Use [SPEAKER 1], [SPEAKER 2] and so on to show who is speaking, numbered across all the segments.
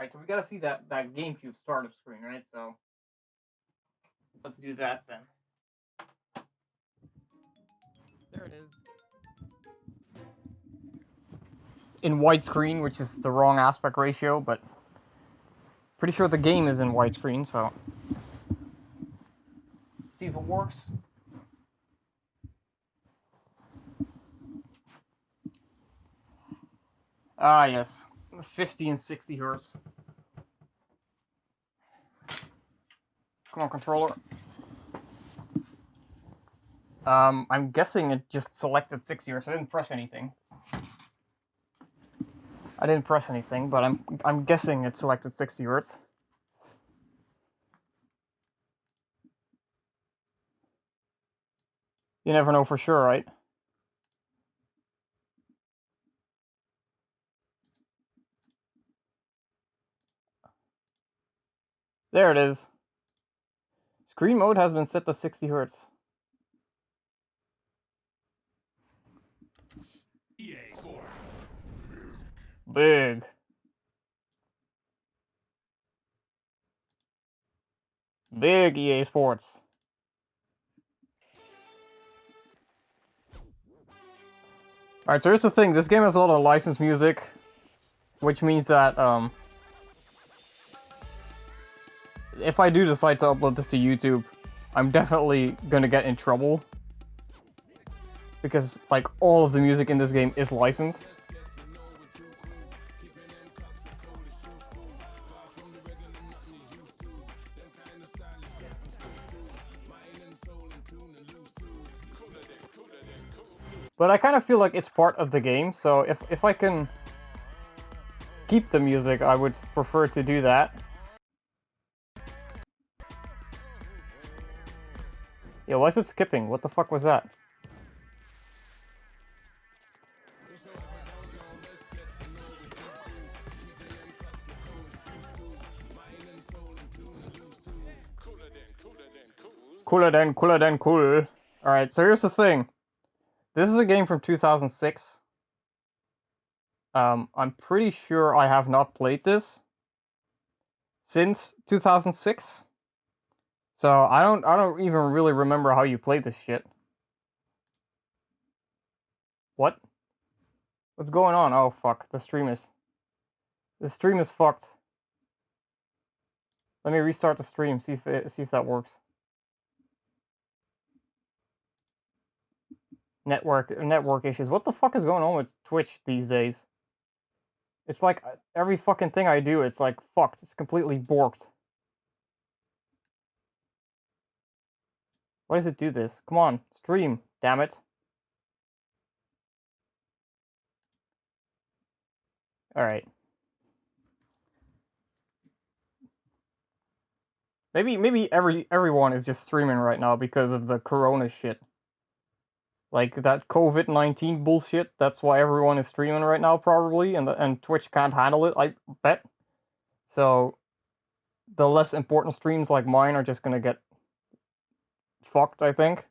[SPEAKER 1] Alright, so we gotta see that GameCube startup screen, right? So let's do that then. There it is. In widescreen, which is the wrong aspect ratio, but pretty sure the game is in widescreen, so see if it works. Ah, yes. 50 and 60 hertz. Come on, controller. I'm guessing it just selected 60 hertz. I didn't press anything. But I'm guessing it selected 60 hertz. You never know for sure, right? There it is. Screen mode has been set to 60 hertz. EA Sports. Big. Big EA Sports. Alright, so here's the thing. This game has a lot of licensed music, which means that, if I do decide to upload this to YouTube, I'm definitely gonna get in trouble. Because, like, all of the music in this game is licensed. But I kind of feel like it's part of the game, so if I can keep the music, I would prefer to do that. Yo, why is it skipping? What the fuck was that? Cooler than cool. Alright, so here's the thing. This is a game from 2006. I'm pretty sure I have not played this since 2006. So I don't even really remember how you play this shit. What? What's going on? Oh fuck, the stream is fucked. Let me restart the stream, see if that works. Network issues. What the fuck is going on with Twitch these days? It's like every fucking thing I do, it's like fucked. It's completely borked. Why does it do this? Come on, stream, damn it. Alright. Maybe everyone is just streaming right now because of the corona shit. Like that COVID-19 bullshit, that's why everyone is streaming right now probably, and Twitch can't handle it, I bet. So the less important streams like mine are just gonna get fucked, I think.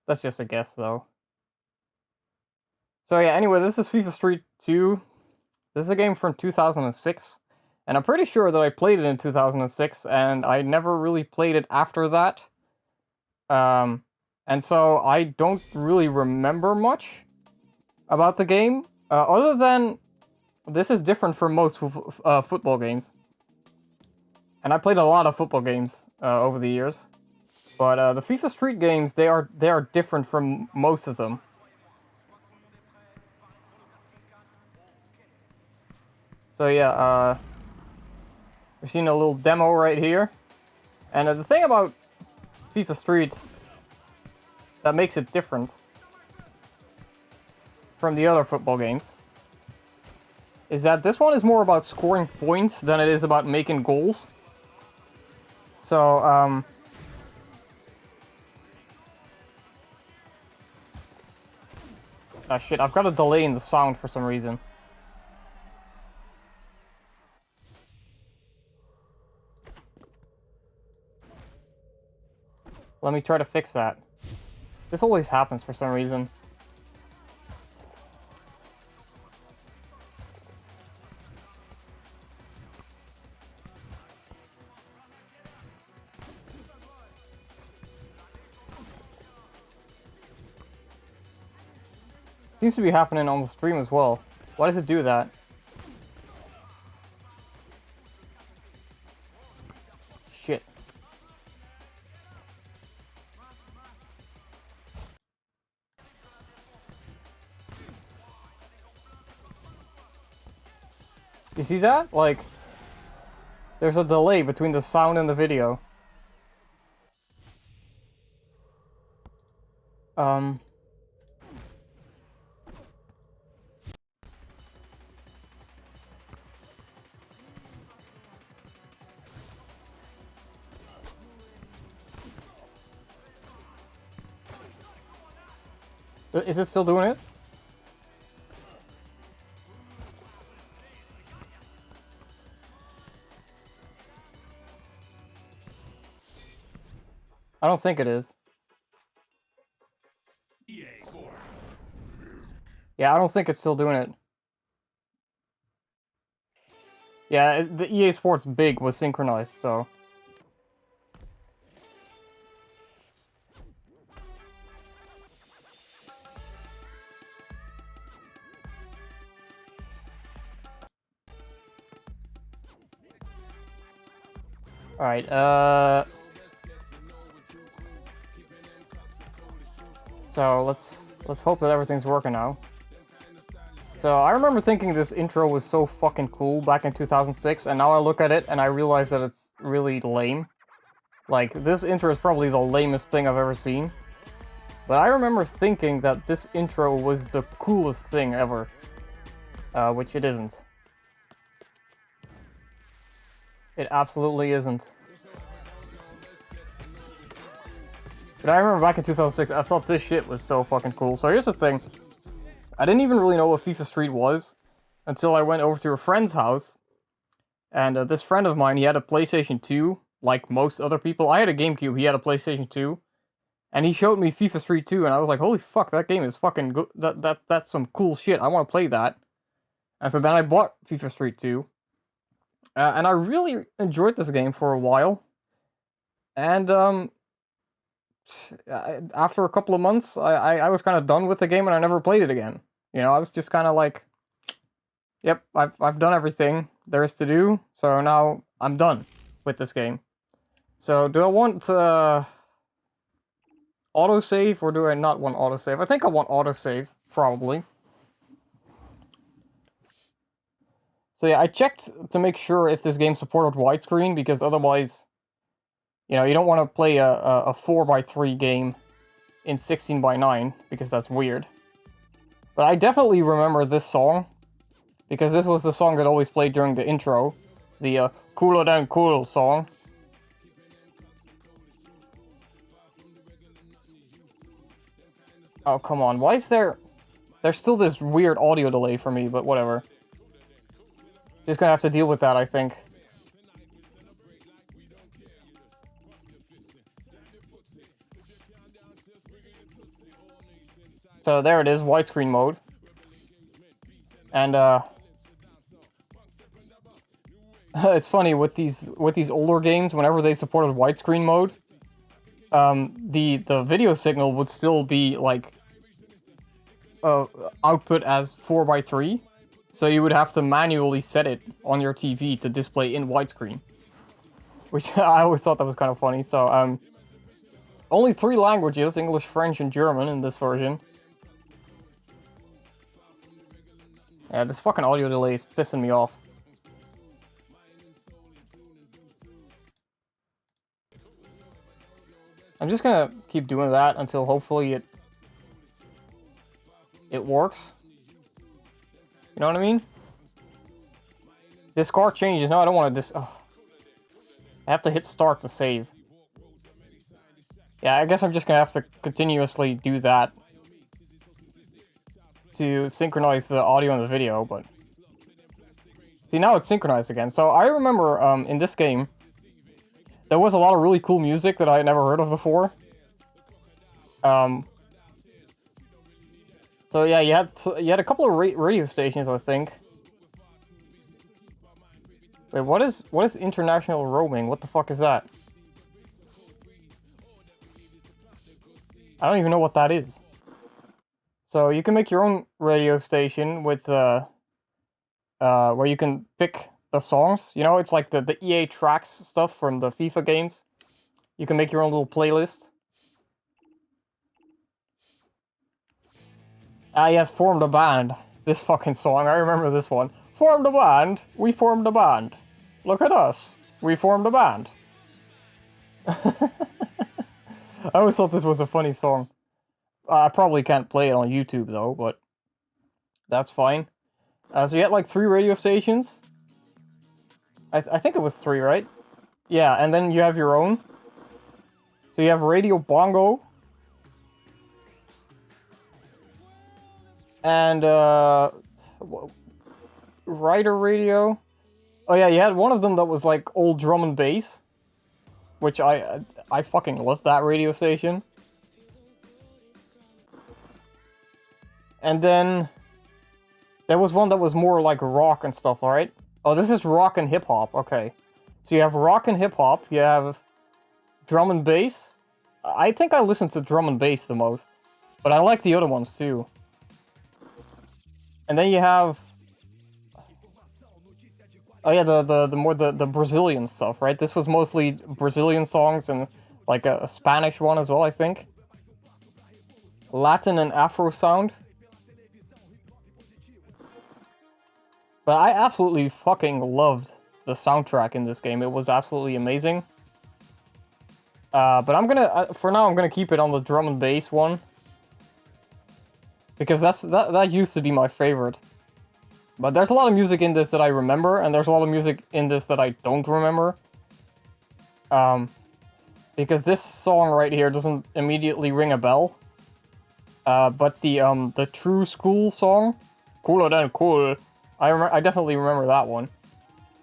[SPEAKER 1] That's just a guess though. So yeah, anyway, this is FIFA Street 2. This is a game from 2006. And I'm pretty sure that I played it in 2006, and I never really played it after that. And so I don't really remember much about the game, other than this is different from most football games. And I played a lot of football games over the years, but the FIFA Street games, they are different from most of them. So yeah, we've seen a little demo right here, and the thing about FIFA Street that makes it different from the other football games is that this one is more about scoring points than it is about making goals. So, ah shit, I've got a delay in the sound for some reason. Let me try to fix that. This always happens for some reason. Seems to be happening on the stream as well. Why does it do that? Shit. You see that? Like, there's a delay between the sound and the video. Is it still doing it? I don't think it is. Yeah, I don't think it's still doing it. Yeah, the EA Sports Big was synchronized, so... Alright, so let's hope that everything's working now. So I remember thinking this intro was so fucking cool back in 2006, and now I look at it and I realize that it's really lame. Like, this intro is probably the lamest thing I've ever seen. But I remember thinking that this intro was the coolest thing ever. Which it isn't. It absolutely isn't. But I remember back in 2006, I thought this shit was so fucking cool. So here's the thing. I didn't even really know what FIFA Street was until I went over to a friend's house. And this friend of mine, he had a PlayStation 2, like most other people. I had a GameCube, he had a PlayStation 2. And he showed me FIFA Street 2, and I was like, holy fuck, that game is fucking good. That's some cool shit. I want to play that. And so then I bought FIFA Street 2. And I really enjoyed this game for a while. And after a couple of months, I was kind of done with the game, and I never played it again. You know, I was just kind of like, yep, I've done everything there is to do, so now I'm done with this game. So do I want autosave, or do I not want autosave? I think I want autosave, probably. So yeah, I checked to make sure if this game supported widescreen, because otherwise, you know, you don't want to play a 4x3 game in 16:9, because that's weird. But I definitely remember this song, because this was the song that always played during the intro. The Cooler Than Cool song. Oh, come on. Why is there... There's still this weird audio delay for me, but whatever. Just gonna have to deal with that, I think. So there it is, widescreen mode. And it's funny with these older games, whenever they supported widescreen mode, the video signal would still be like output as 4x3. So you would have to manually set it on your TV to display in widescreen. Which I always thought that was kind of funny. So only 3 languages, English, French, and German in this version. Yeah, this fucking audio delay is pissing me off. I'm just gonna keep doing that until hopefully it works. You know what I mean? This car changes. No, I don't want to I have to hit start to save. Yeah, I guess I'm just gonna have to continuously do that to synchronize the audio and the video, but... See, now it's synchronized again. So I remember in this game, there was a lot of really cool music that I had never heard of before. So yeah, you had a couple of radio stations, I think. Wait, what is international roaming? What the fuck is that? I don't even know what that is. So you can make your own radio station with where you can pick the songs. You know, it's like the EA tracks stuff from the FIFA games. You can make your own little playlist. Ah, yes, formed a band. This fucking song, I remember this one. Formed a band. We formed a band. Look at us. We formed a band. I always thought this was a funny song. I probably can't play it on YouTube though, but that's fine. So you had like 3 radio stations. I think it was 3, right? Yeah, and then you have your own. So you have Radio Bongo. And, Rider Radio. Oh yeah, you had one of them that was like old drum and bass. Which I fucking love that radio station. And then there was one that was more like rock and stuff, alright? Oh, this is rock and hip-hop, okay. So you have rock and hip-hop, you have drum and bass. I think I listen to drum and bass the most. But I like the other ones too. And then you have... Oh yeah, the Brazilian stuff, right? This was mostly Brazilian songs and like a Spanish one as well, I think. Latin and Afro sound. But I absolutely fucking loved the soundtrack in this game. It was absolutely amazing. But I'm gonna, for now, I'm gonna keep it on the drum and bass one. Because that used to be my favorite. But there's a lot of music in this that I remember, and there's a lot of music in this that I don't remember. Because this song right here doesn't immediately ring a bell. But the True School song, Cooler Than Cool, I definitely remember that one.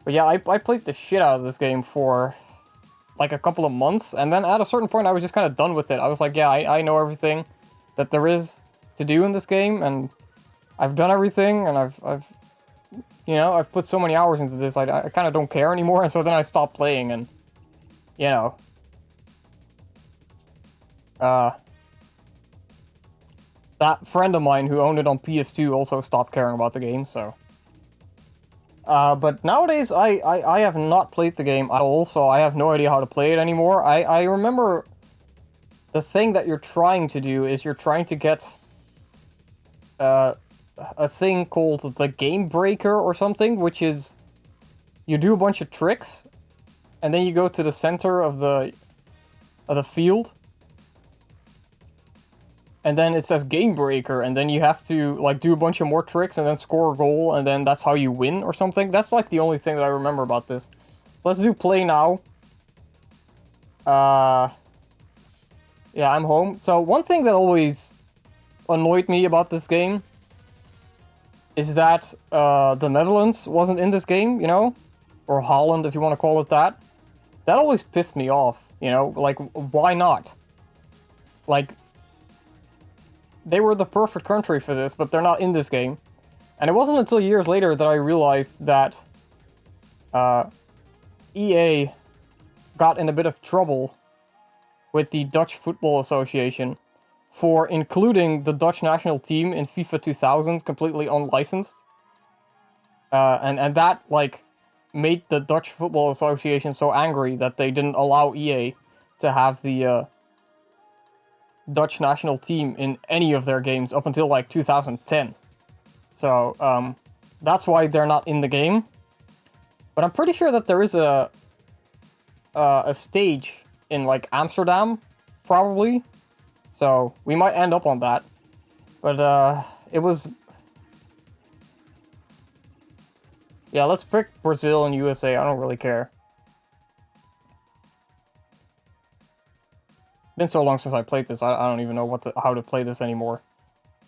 [SPEAKER 1] But yeah, I played the shit out of this game for like a couple of months, and then at a certain point I was just kind of done with it. I was like, yeah, I know everything that there is to do in this game, and I've done everything, and I've you know, I've put so many hours into this, I kind of don't care anymore, and so then I stopped playing, and, you know. That friend of mine who owned it on PS2 also stopped caring about the game, so. But nowadays, I have not played the game at all, so I have no idea how to play it anymore. I remember the thing that you're trying to do is you're trying to get a thing called the Game Breaker or something, which is you do a bunch of tricks, and then you go to the center of the field, and then it says Game Breaker, and then you have to like do a bunch of more tricks and then score a goal, and then that's how you win or something. That's like the only thing that I remember about this. Let's do play now. Yeah, I'm home. So one thing that always annoyed me about this game is that the Netherlands wasn't in this game, you know? Or Holland, if you want to call it that. That always pissed me off, you know? Like, why not? Like, they were the perfect country for this, but they're not in this game. And it wasn't until years later that I realized that EA got in a bit of trouble with the Dutch Football Association for including the Dutch national team in FIFA 2000 completely unlicensed. And that, like, made the Dutch Football Association so angry that they didn't allow EA to have the Dutch national team in any of their games up until, like, 2010. So, that's why they're not in the game. But I'm pretty sure that there is a stage in, like, Amsterdam, probably. So, we might end up on that. But, it was... Yeah, let's pick Brazil and USA. I don't really care. Been so long since I played this, I don't even know how to play this anymore.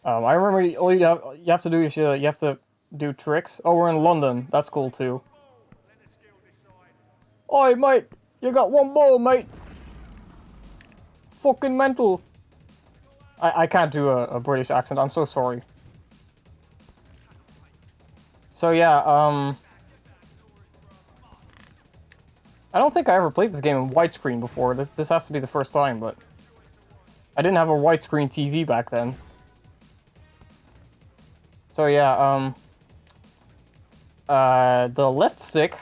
[SPEAKER 1] I remember all you have to do is you have to do tricks. Oh, we're in London. That's cool, too. Oi, mate! You got one ball, mate! Fucking mental! I can't do a British accent, I'm so sorry. So yeah, I don't think I ever played this game in widescreen before. This has to be the first time, but I didn't have a widescreen TV back then. So yeah, the left stick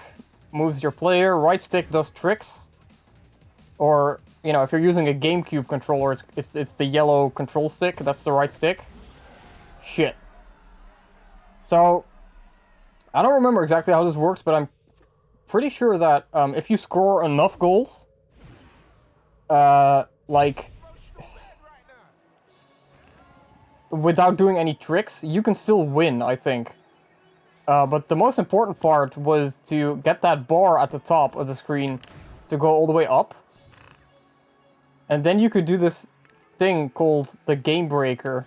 [SPEAKER 1] moves your player, right stick does tricks. Or, you know, if you're using a GameCube controller, it's the yellow control stick, that's the right stick. Shit. So, I don't remember exactly how this works, but I'm pretty sure that if you score enough goals, like, without doing any tricks, you can still win, I think. But the most important part was to get that bar at the top of the screen to go all the way up. And then you could do this thing called the Game Breaker.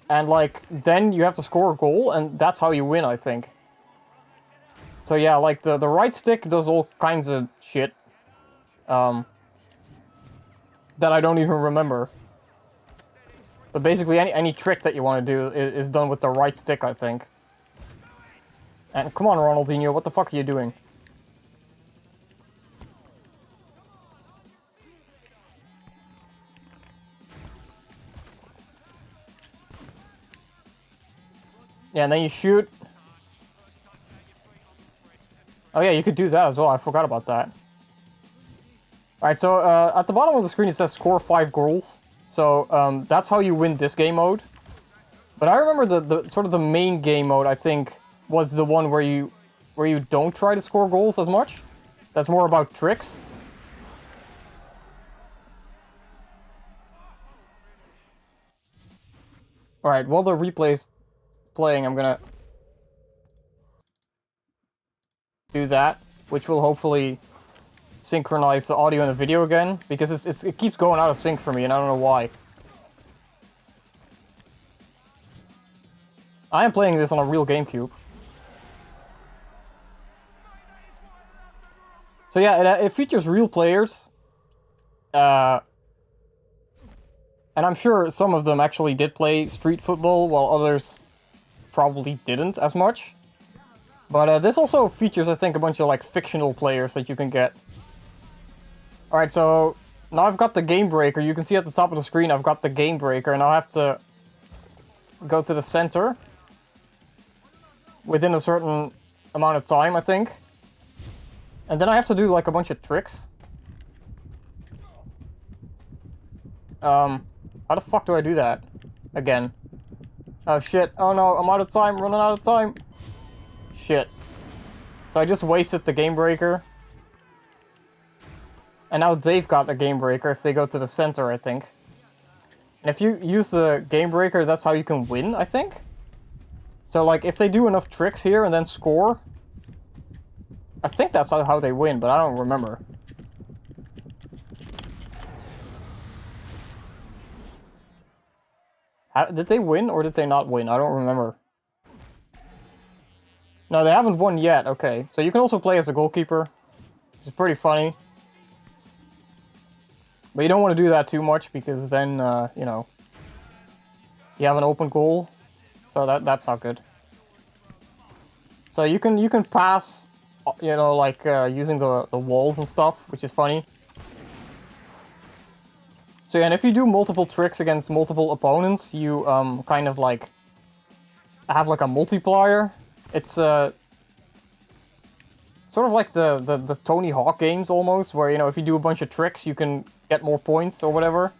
[SPEAKER 1] And, like, then you have to score a goal, and that's how you win, I think. So yeah, like, the right stick does all kinds of shit. That I don't even remember. But basically, any trick that you want to do is done with the right stick, I think. And come on, Ronaldinho, what the fuck are you doing? Yeah, and then you shoot. Oh yeah, you could do that as well. I forgot about that. Alright, so at the bottom of the screen it says score 5 goals. So that's how you win this game mode. But I remember the sort of the main game mode, I think, was the one where you don't try to score goals as much. That's more about tricks. Alright, while the replay's playing, I'm gonna do that, which will hopefully synchronize the audio and the video again, because it keeps going out of sync for me, and I don't know why. I am playing this on a real GameCube. So yeah, it features real players. And I'm sure some of them actually did play street football, while others probably didn't as much. But this also features, I think, a bunch of, like, fictional players that you can get. Alright, so now I've got the Game Breaker. You can see at the top of the screen I've got the Game Breaker, and I'll have to go to the center within a certain amount of time, I think. And then I have to do, like, a bunch of tricks. How the fuck do I do that? Again. Oh shit, oh no, I'm out of time, running out of time. Shit. So I just wasted the Game Breaker. And now they've got a Game Breaker if they go to the center, I think. And if you use the Game Breaker, that's how you can win, I think? So, like, if they do enough tricks here and then score, I think that's how they win, but I don't remember. Did they win or did they not win? I don't remember. No, they haven't won yet. Okay, so you can also play as a goalkeeper, which is pretty funny. But you don't want to do that too much because then, you know, you have an open goal. So that's not good. So you can pass, you know, like using the walls and stuff, which is funny. So yeah, and if you do multiple tricks against multiple opponents, you kind of like have like a multiplier. It's sort of like the Tony Hawk games almost, where, you know, if you do a bunch of tricks, you can get more points or whatever.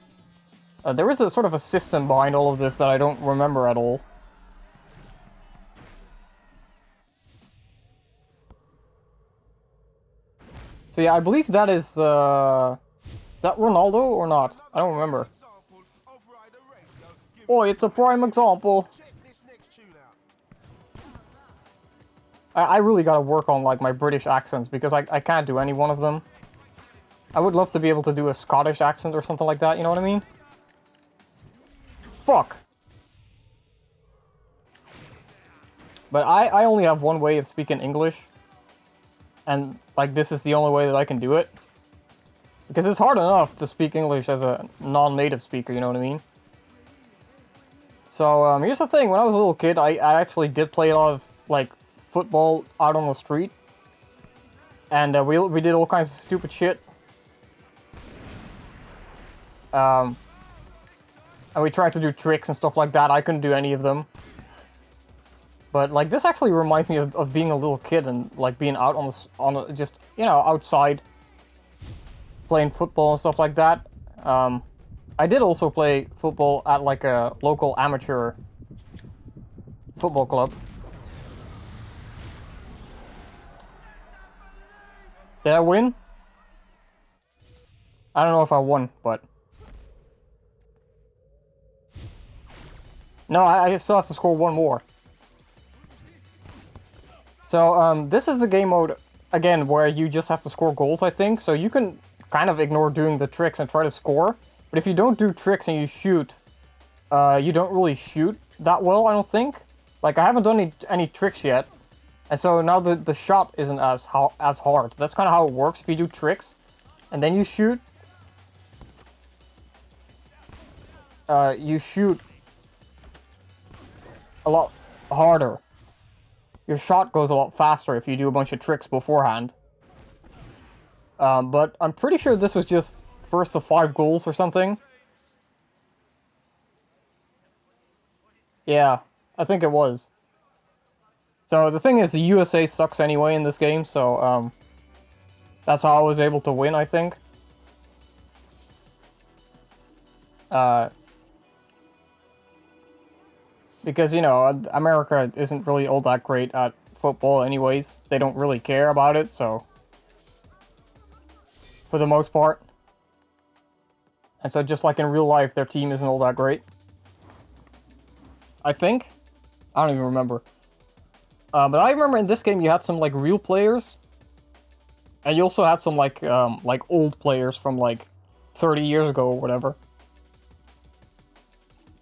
[SPEAKER 1] There is a sort of a system behind all of this that I don't remember at all. So yeah, I believe that is that Ronaldo or not? I don't remember. Oh, it's a prime example. I really gotta work on, like, my British accents, because I can't do any one of them. I would love to be able to do a Scottish accent or something like that, you know what I mean? Fuck! But I only have one way of speaking English. And, like, this is the only way that I can do it. Because it's hard enough to speak English as a non-native speaker, you know what I mean? So, here's the thing. When I was a little kid, I actually did play a lot of, like, football out on the street. And we did all kinds of stupid shit. And we tried to do tricks and stuff like that. I couldn't do any of them. But, like, this actually reminds me of being a little kid and, like, being out just, you know, outside playing football and stuff like that. I did also play football at, like, a local amateur football club. Did I win? I don't know if I won, but... No, I still have to score one more. So, this is the game mode, again, where you just have to score goals, I think. So you can kind of ignore doing the tricks and try to score. But if you don't do tricks and you shoot, you don't really shoot that well, I don't think. Like, I haven't done any tricks yet. And so now the shot isn't as hard. That's kind of how it works. If you do tricks and then you shoot a lot harder. Your shot goes a lot faster if you do a bunch of tricks beforehand. But I'm pretty sure this was just first to 5 goals or something. Yeah, I think it was. So the thing is, the USA sucks anyway in this game, so that's how I was able to win, I think. Because, you know, America isn't really all that great at football anyways. They don't really care about it, so... For the most part. And so just like in real life, their team isn't all that great. I think? I don't even remember. But I remember in this game you had some, like, real players. And you also had some, like old players from, like, 30 years ago or whatever.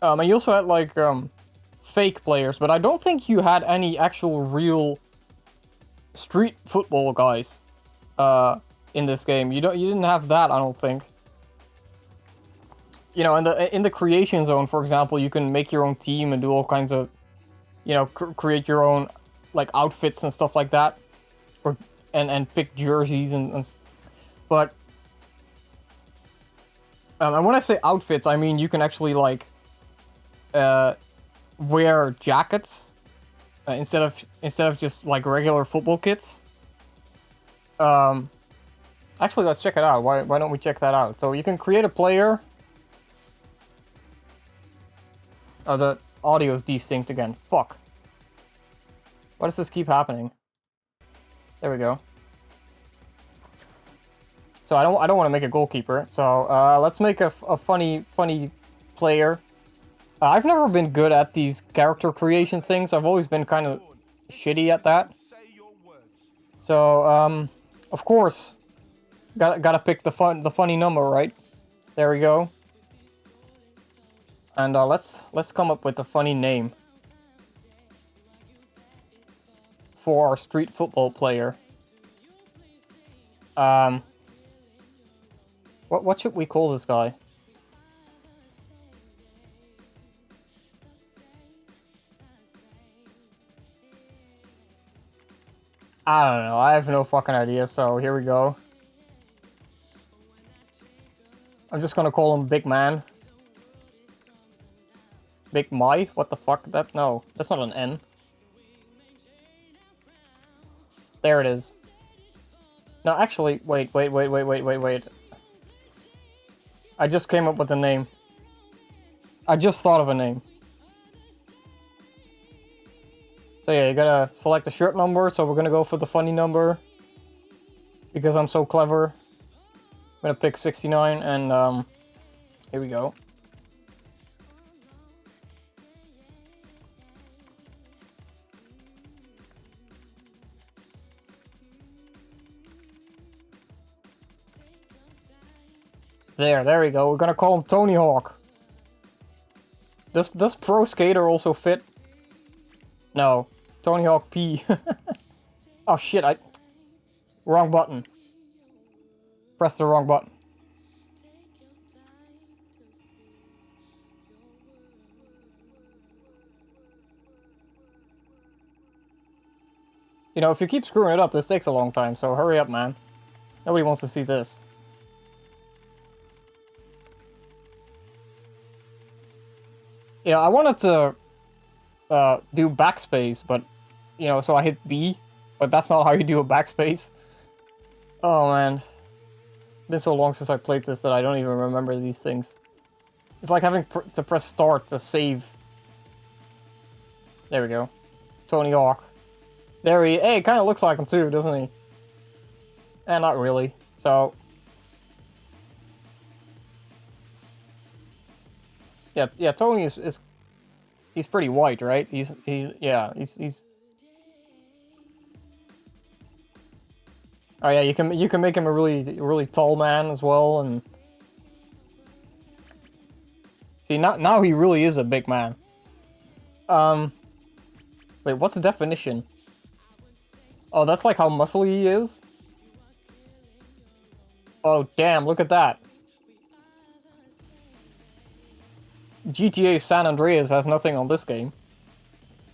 [SPEAKER 1] And you also had, like, fake players, but I don't think you had any actual real street football guys in this game. You didn't have that, I don't think. You know, in the creation zone, for example, you can make your own team and do all kinds of, you know, create your own, like, outfits and stuff like that, or and pick jerseys but and when I say outfits, I mean you can actually, like, wear jackets instead of just, like, regular football kits. Actually, let's check it out. Why don't we check that out? So you can create a player. Oh, the audio's distinct again. Fuck. Why does this keep happening? There we go. So I don't want to make a goalkeeper. So let's make a funny player. I've never been good at these character creation things. I've always been kind of shitty at that. So of course, gotta pick the funny number, right? There we go. And let's come up with a funny name for our street football player. What should we call this guy? I don't know. I have no fucking idea, so here we go. I'm just gonna call him Big Man. Big My? What the fuck? No, that's not an N. There it is. No, actually, wait. I just came up with a name. I just thought of a name. So yeah, you gotta select the shirt number, so we're gonna go for the funny number. Because I'm so clever. I'm gonna pick 69, and here we go. There we go. We're gonna call him Tony Hawk. Does Pro Skater also fit? No. Tony Hawk P. Oh shit, wrong button. Press the wrong button. You know, if you keep screwing it up, this takes a long time, so hurry up, man. Nobody wants to see this. You know, I wanted to do backspace, but you know, so I hit B, but that's not how you do a backspace. Oh man, it's been so long since I played this that I don't even remember these things. It's like having to press start to save. There we go. Tony Hawk. There he... Hey, kind of looks like him too, doesn't he? Eh, not really. So... Yeah, Tony is... He's pretty white, right? He's... Oh yeah, you can make him a really tall man as well, and... See, now he really is a big man. Wait, what's the definition? Oh, that's like how muscly he is? Oh, damn, look at that. GTA San Andreas has nothing on this game.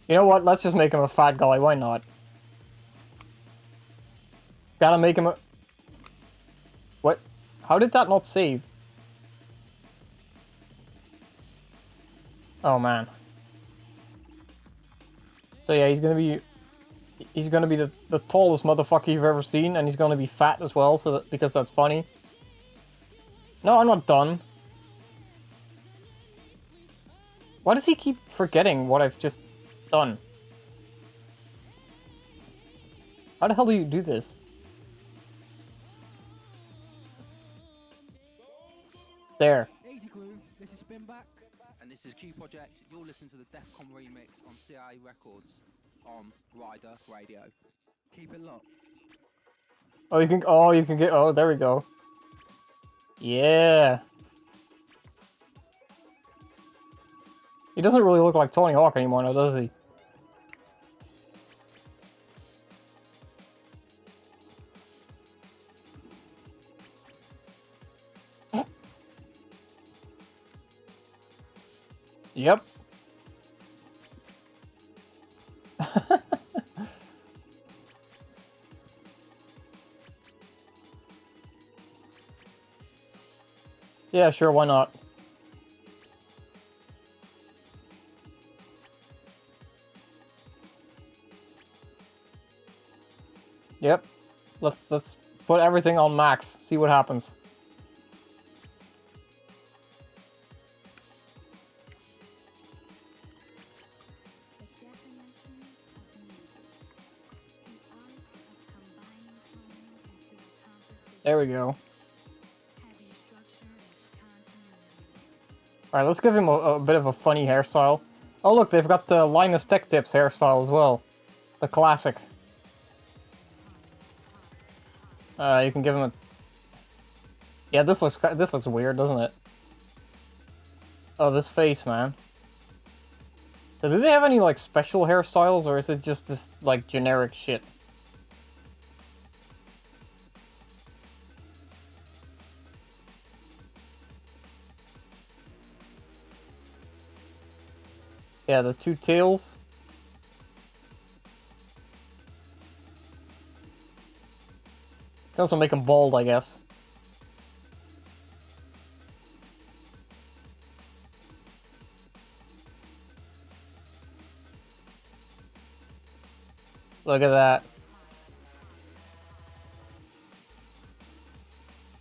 [SPEAKER 1] You know what? Let's just make him a fat guy. Why not? Gotta make him a... What? How did that not save? Oh, man. So yeah, he's gonna be the tallest motherfucker you've ever seen, and he's gonna be fat as well, so that, because that's funny. No, I'm not done. Why does he keep forgetting what I've just done? How the hell do you do this? There.
[SPEAKER 2] Easy Glue, this is Spinback. And this is Q Project. You'll listen to the Defcon remix on CIA Records on Rider Radio. Keep it locked.
[SPEAKER 1] Oh, you can get, oh, there we go. Yeah. He doesn't really look like Tony Hawk anymore now, does he? Yep. Yeah, sure, why not? Yep. Let's put everything on max, see what happens. There we go. Alright, let's give him a bit of a funny hairstyle. Oh look, they've got the Linus Tech Tips hairstyle as well. The classic. You can give him a... Yeah, this looks weird, doesn't it? Oh, this face, man. So do they have any, like, special hairstyles, or is it just this, like, generic shit? Yeah, the two tails. Can also make him bald, I guess. Look at that.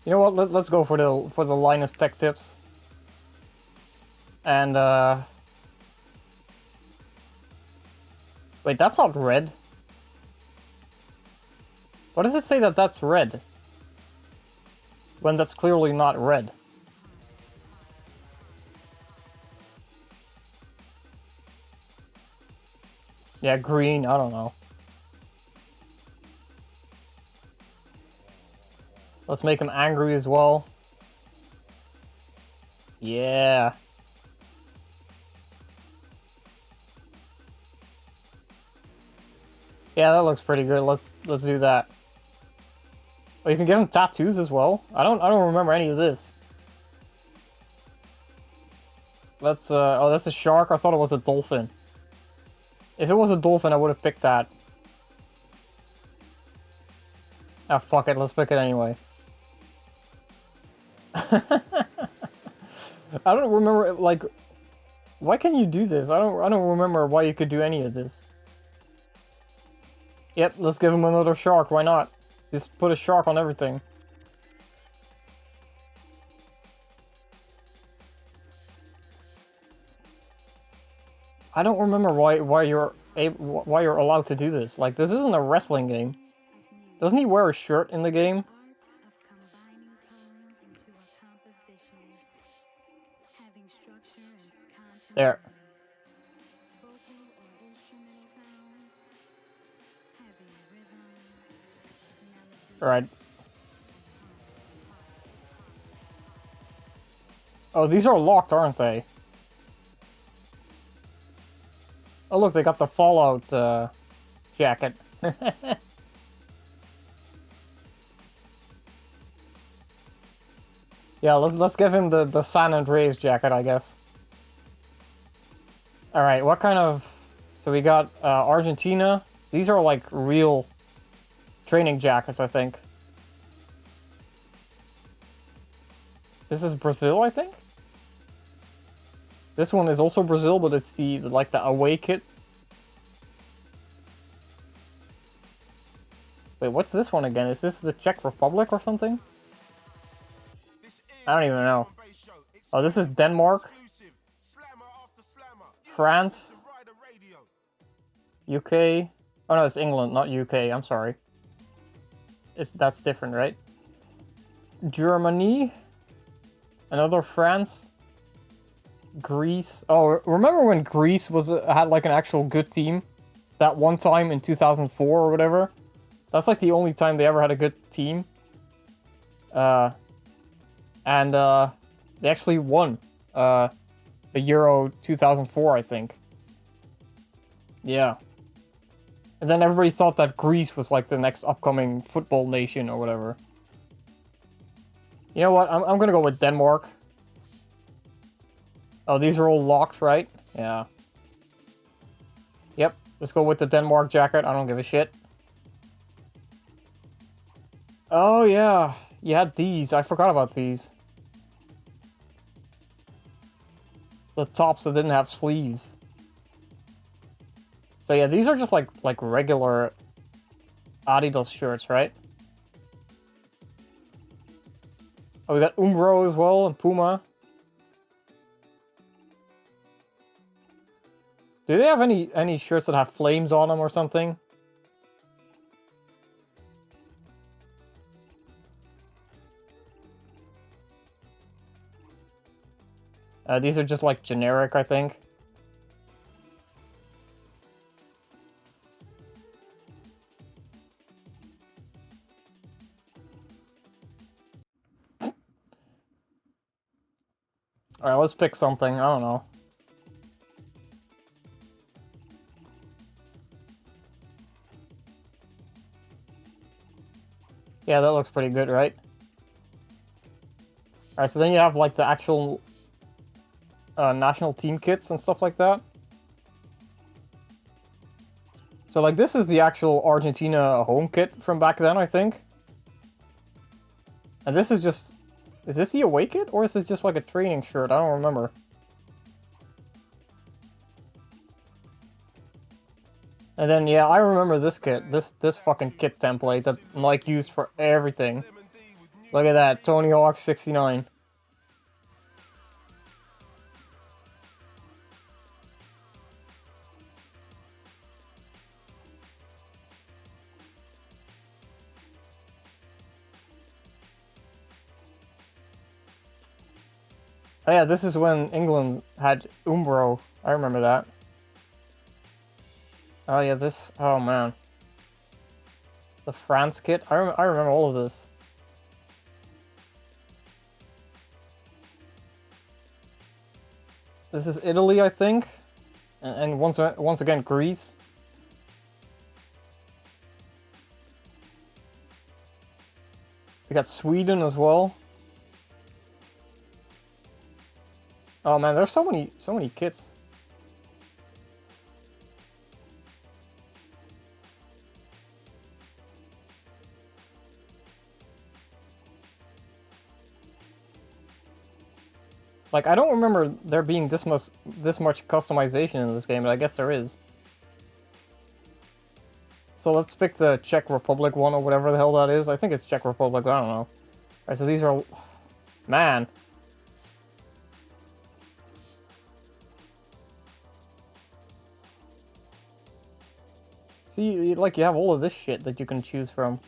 [SPEAKER 1] You know what? Let's go for the Linus Tech Tips. And wait, that's not red. Why does it say that that's red? When that's clearly not red. Yeah, green, I don't know. Let's make him angry as well. Yeah. Yeah, that looks pretty good. Let's do that. Oh, you can give him tattoos as well. I don't remember any of this. Let's oh, that's a shark. I thought it was a dolphin. If it was a dolphin, I would have picked that. Ah, fuck it. Let's pick it anyway. I don't remember, like, Why can you do this? I don't remember why you could do any of this. Yep, let's give him another shark, why not? Just put a shark on everything. I don't remember why you're allowed to do this. Like, this isn't a wrestling game. Doesn't he wear a shirt in the game? There. Right. Oh, these are locked, aren't they? Oh, look, they got the Fallout jacket. Yeah, let's give him the San Andreas jacket, I guess. All right, what kind of? So we got Argentina. These are like real training jackets, I think. This is Brazil, I think. This one is also Brazil, but it's the like the away kit. Wait, what's this one again? Is this the Czech Republic or something? I don't even know. Oh, this is Denmark, France, UK. Oh no, it's England, not UK. I'm sorry. That's different, right? Germany, another France, Greece. Oh, remember when Greece had like an actual good team? That one time in 2004 or whatever. That's like the only time they ever had a good team. And they actually won the Euro 2004, I think. Yeah. And then everybody thought that Greece was like the next upcoming football nation or whatever. You know what? I'm gonna go with Denmark. Oh, these are all locked, right? Yeah. Yep, let's go with the Denmark jacket. I don't give a shit. Oh, yeah. You had these. I forgot about these. The tops that didn't have sleeves. So yeah, these are just like regular Adidas shirts, right? Oh, we got Umbro as well and Puma. Do they have any shirts that have flames on them or something? These are just like generic, I think. Alright, let's pick something. I don't know. Yeah, that looks pretty good, right? Alright, so then you have like the actual national team kits and stuff like that. So like this is the actual Argentina home kit from back then, I think. And this is just... Is this the away kit? Or is it just like a training shirt? I don't remember. And then, yeah, I remember this kit. This fucking kit template that Mike used for everything. Look at that, Tony Hawk 69. Oh yeah, this is when England had Umbro. I remember that. Oh yeah, this... Oh man. The France kit. I remember all of this. This is Italy, I think. And once again, Greece. We got Sweden as well. Oh man, there's so many kits. Like, I don't remember there being this much customization in this game, but I guess there is. So let's pick the Czech Republic one or whatever the hell that is. I think it's Czech Republic, I don't know. Alright, so these are... Man. See, like, you have all of this shit that you can choose from.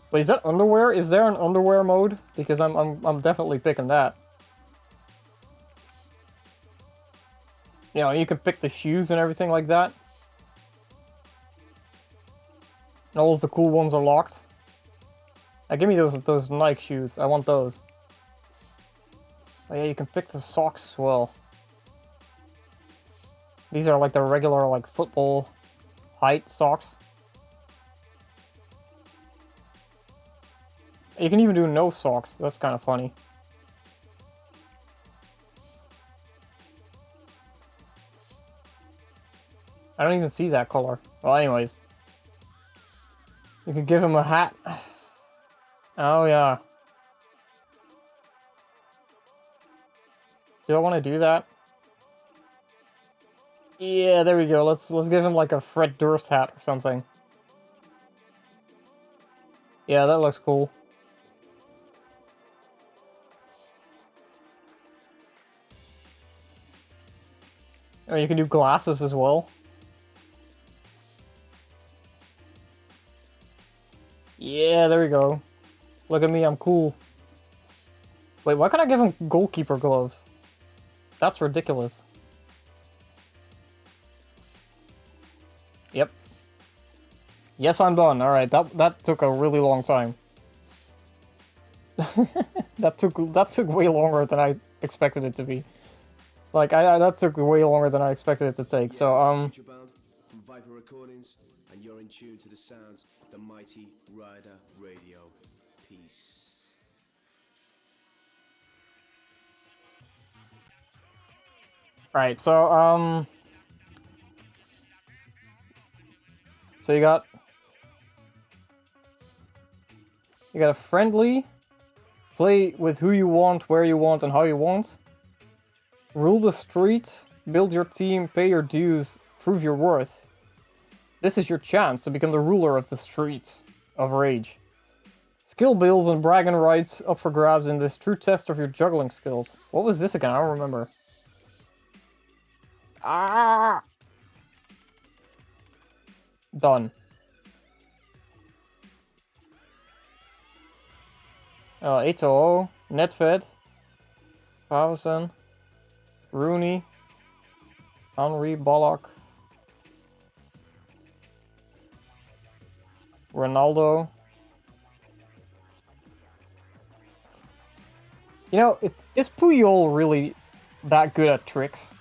[SPEAKER 1] But is that underwear? Is there an underwear mode? Because I'm definitely picking that. You know, you can pick the shoes and everything like that. And all of the cool ones are locked. Give me those Nike shoes. I want those. Oh yeah, you can pick the socks as well. These are like the regular, like, football height socks. You can even do no socks. That's kind of funny. I don't even see that color. Well, anyways. You could give him a hat. Oh, yeah. Do I want to do that? Yeah, there we go. Let's give him like a Fred Durst hat or something. Yeah, that looks cool. Oh, you can do glasses as well. Yeah, there we go. Look at me, I'm cool. Wait, why can't I give him goalkeeper gloves? That's ridiculous. Yep. Yes, I'm done. Alright, that took a really long time. that took way longer than I expected it to be. Like, that took way longer than I expected it to take, so,
[SPEAKER 3] From Viper Recordings, and you're in tune to the sounds of the mighty Rider Radio. Peace.
[SPEAKER 1] Right, so, so you got a friendly, play with who you want, where you want, and how you want. Rule the street, build your team, pay your dues, prove your worth. This is your chance to become the ruler of the streets of Rage. Skill builds and bragging rights up for grabs in this true test of your juggling skills. What was this again? I don't remember. Ah! Done. Eto'o, Nedved, Pausen, Rooney, Henry, Bollock, Ronaldo. You know, is Puyol really that good at tricks?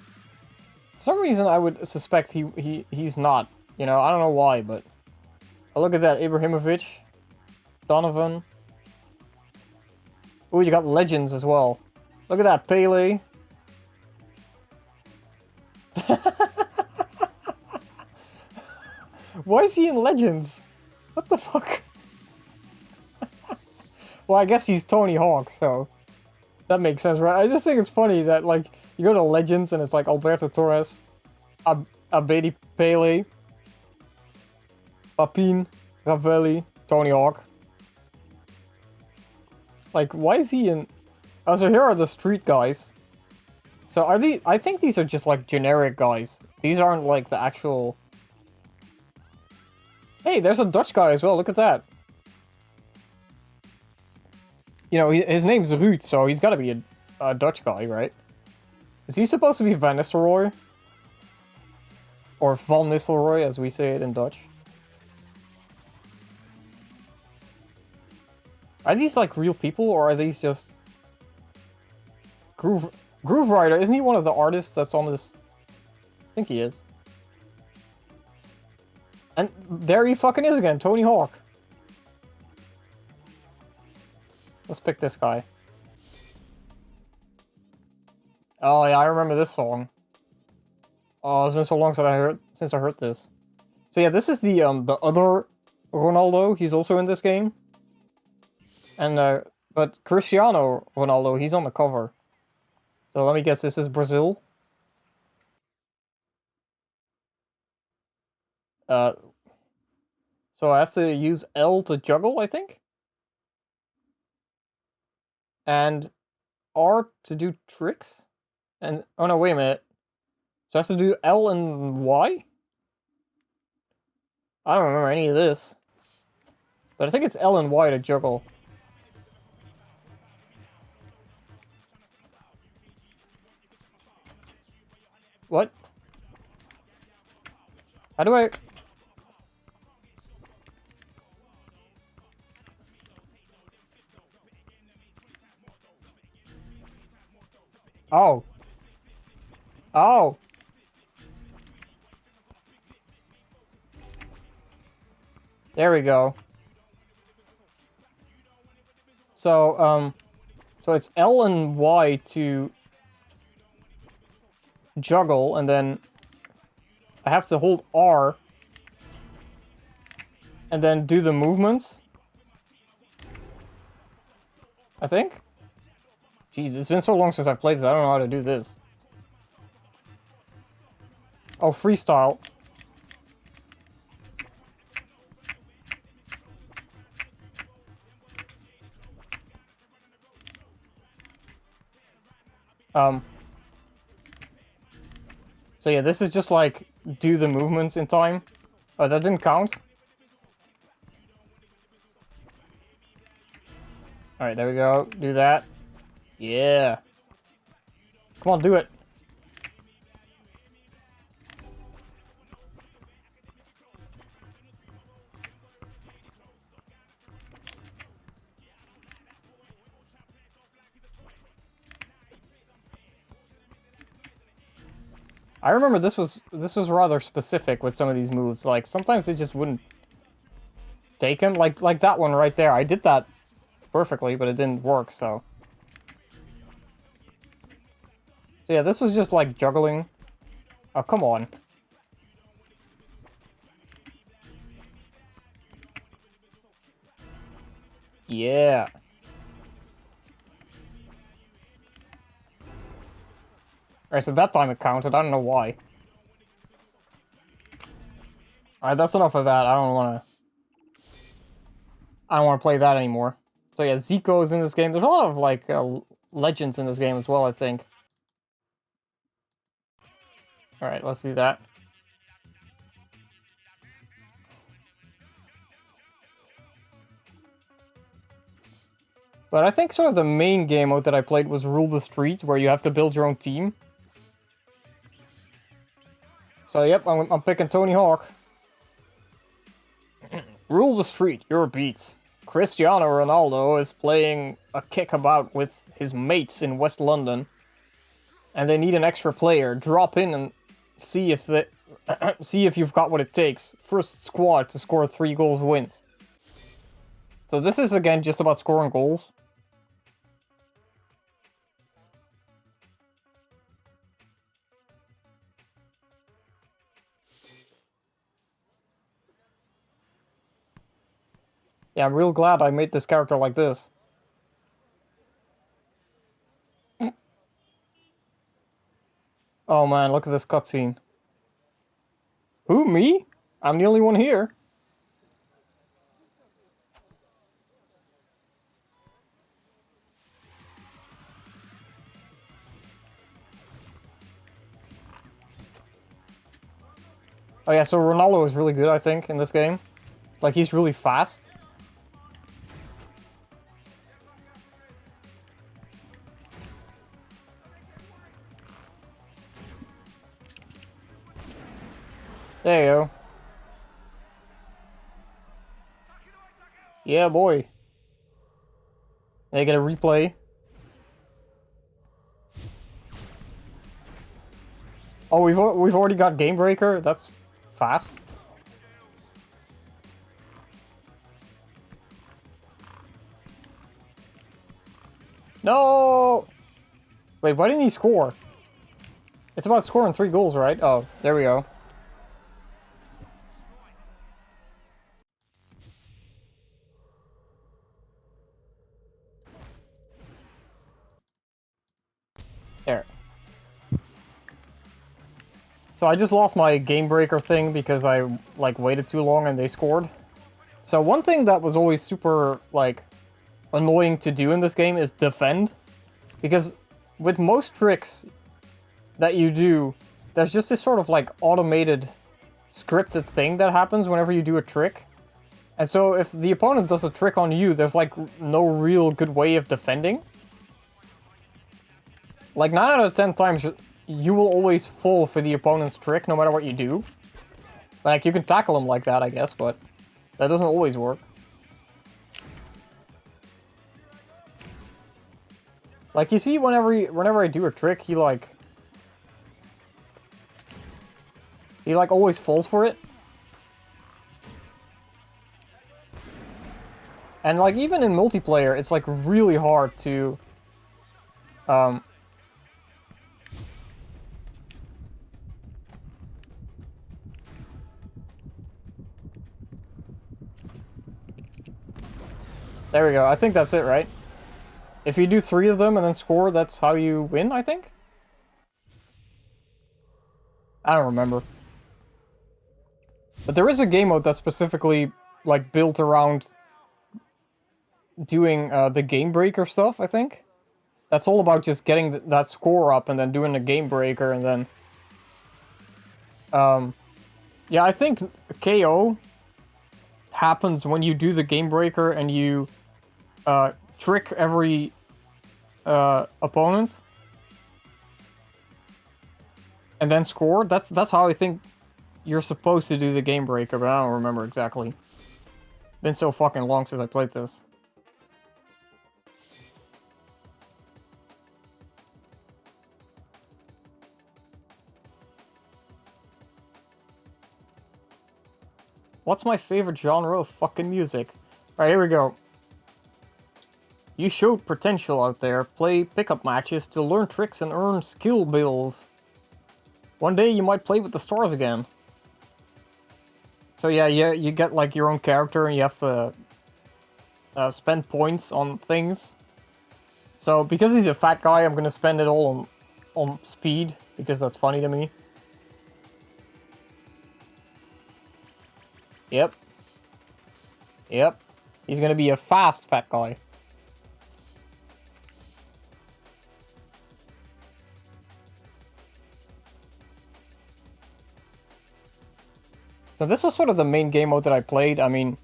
[SPEAKER 1] For some reason, I would suspect he's not. You know, I don't know why, but... Oh, look at that, Ibrahimovic, Donovan. Oh, you got legends as well. Look at that, Pele. Why is he in Legends? What the fuck? Well, I guess he's Tony Hawk, so... That makes sense, right? I just think it's funny that, like, you go to Legends and it's like Alberto Torres, Abedi Pele, Papin, Ravelli, Tony Hawk. Like, why is he in... Oh, so here are the street guys. So are these... I think these are just, like, generic guys. These aren't, like, the actual... Hey, there's a Dutch guy as well, look at that. You know, his name's Ruud, so he's gotta be a Dutch guy, right? Is he supposed to be Van Nistelrooy? Or Van Nistelrooy, as we say it in Dutch. Are these, like, real people, or are these just... Groove Rider, isn't he one of the artists that's on this... I think he is. And there he fucking is again, Tony Hawk. Let's pick this guy. Oh yeah, I remember this song. Oh, it's been so long since I heard this. So yeah, this is the other Ronaldo. He's also in this game. And but Cristiano Ronaldo, he's on the cover. So let me guess, this is Brazil. So I have to use L to juggle, I think? And R to do tricks? And, oh no, wait a minute. So I have to do L and Y? I don't remember any of this. But I think it's L and Y to juggle. What? How do I... Oh. Oh! There we go. So, so it's L and Y to juggle, and then I have to hold R and then do the movements. I think? Jeez, it's been so long since I've played this, I don't know how to do this. Oh, freestyle. So yeah, this is just like, do the movements in time. Oh, that didn't count? Alright, there we go. Do that. Yeah. Come on, do it. I remember this was rather specific with some of these moves. Like, sometimes it just wouldn't take him. Like that one right there. I did that perfectly, but it didn't work, so... So yeah, this was just like juggling. Oh, come on. Yeah. Alright, so that time it counted. I don't know why. Alright, that's enough of that. I don't want to play that anymore. So yeah, Zico is in this game. There's a lot of, like, legends in this game as well, I think. Alright, let's do that. But I think sort of the main game mode that I played was Rule the Street, where you have to build your own team. So yep, I'm picking Tony Hawk. Rule the Street, your beats. Cristiano Ronaldo is playing a kickabout with his mates in West London. And they need an extra player. Drop in and see if see if you've got what it takes. First squad to score 3 goals wins. So this is again just about scoring goals. Yeah, I'm real glad I made this character like this. Oh man, look at this cutscene. Who, me? I'm the only one here. Oh yeah, so Ronaldo is really good, I think, in this game. Like, he's really fast. There you go. Yeah, boy. They get a replay. Oh, we've already got Game Breaker? That's fast. No! Wait, why didn't he score? It's about scoring 3 goals, right? Oh, there we go. There. So I just lost my game breaker thing because I, like, waited too long and they scored. So one thing that was always super, like, annoying to do in this game is defend. Because with most tricks that you do, there's just this sort of, like, automated, scripted thing that happens whenever you do a trick. And so if the opponent does a trick on you, there's, like, no real good way of defending. Like, 9 out of 10 times, you will always fall for the opponent's trick, no matter what you do. Like, you can tackle him like that, I guess, but that doesn't always work. Like, you see, whenever I do a trick, he, like, always falls for it. And, like, even in multiplayer, it's, like, really hard to, There we go. I think that's it, right? If you do 3 of them and then score, that's how you win, I think? I don't remember. But there is a game mode that's specifically, like, built around doing the game breaker stuff, I think. That's all about just getting that score up and then doing the game breaker and then... yeah, I think KO happens when you do the game breaker and you trick every opponent and then score. That's how I think you're supposed to do the game breaker, but I don't remember exactly. Been so fucking long since I played this. What's my favorite genre of fucking music? Alright, here we go. You showed potential out there. Play pickup matches to learn tricks and earn skill bills. One day you might play with the stars again. So yeah, you get like your own character and you have to spend points on things. So because he's a fat guy, I'm gonna spend it all on speed because that's funny to me. Yep. Yep. He's gonna be a fast fat guy. So this was sort of the main game mode that I played. I mean,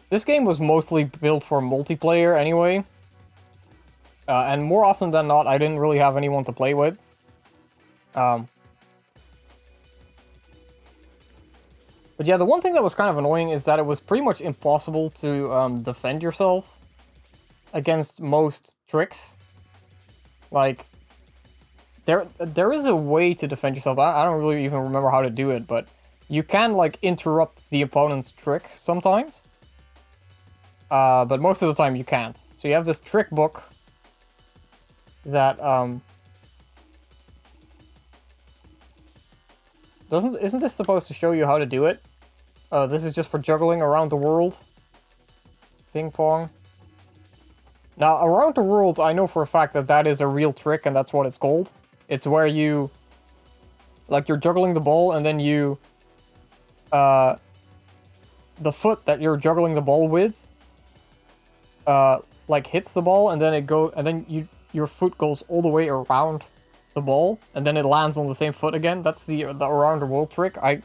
[SPEAKER 1] this game was mostly built for multiplayer anyway. And more often than not, I didn't really have anyone to play with. But yeah, the one thing that was kind of annoying is that it was pretty much impossible to defend yourself against most tricks. Like, there is a way to defend yourself. I don't really even remember how to do it, but you can, like, interrupt the opponent's trick sometimes. But most of the time you can't. So you have this trick book that, isn't this supposed to show you how to do it? This is just for juggling around the world. Ping pong. Now, around the world, I know for a fact that that is a real trick, and that's what it's called. It's where you... like, you're juggling the ball, and then you... the foot that you're juggling the ball with... like, hits the ball, and then it go... and then your foot goes all the way around the ball, and then it lands on the same foot again. That's the around the world trick. I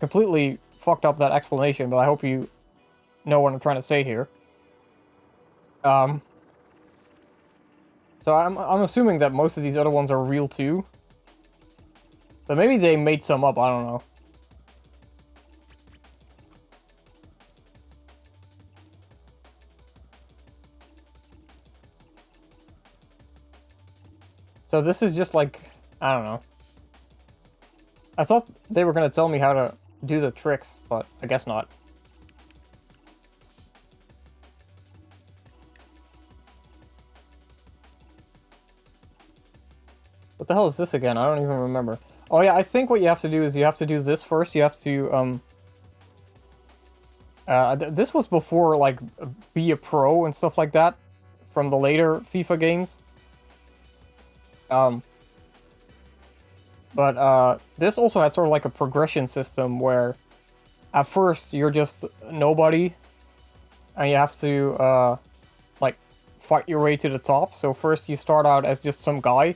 [SPEAKER 1] completely fucked up that explanation, but I hope you know what I'm trying to say here. So I'm assuming that most of these other ones are real too. But maybe they made some up, I don't know. So this is just like, I don't know. I thought they were gonna tell me how to do the tricks, but I guess not. What the hell is this again? I don't even remember. Oh yeah, I think what you have to do is you have to do this first. You have to, this was before, like, be a pro and stuff like that, from the later FIFA games. But But this also has sort of like a progression system where at first you're just nobody and you have to like fight your way to the top. So first you start out as just some guy, and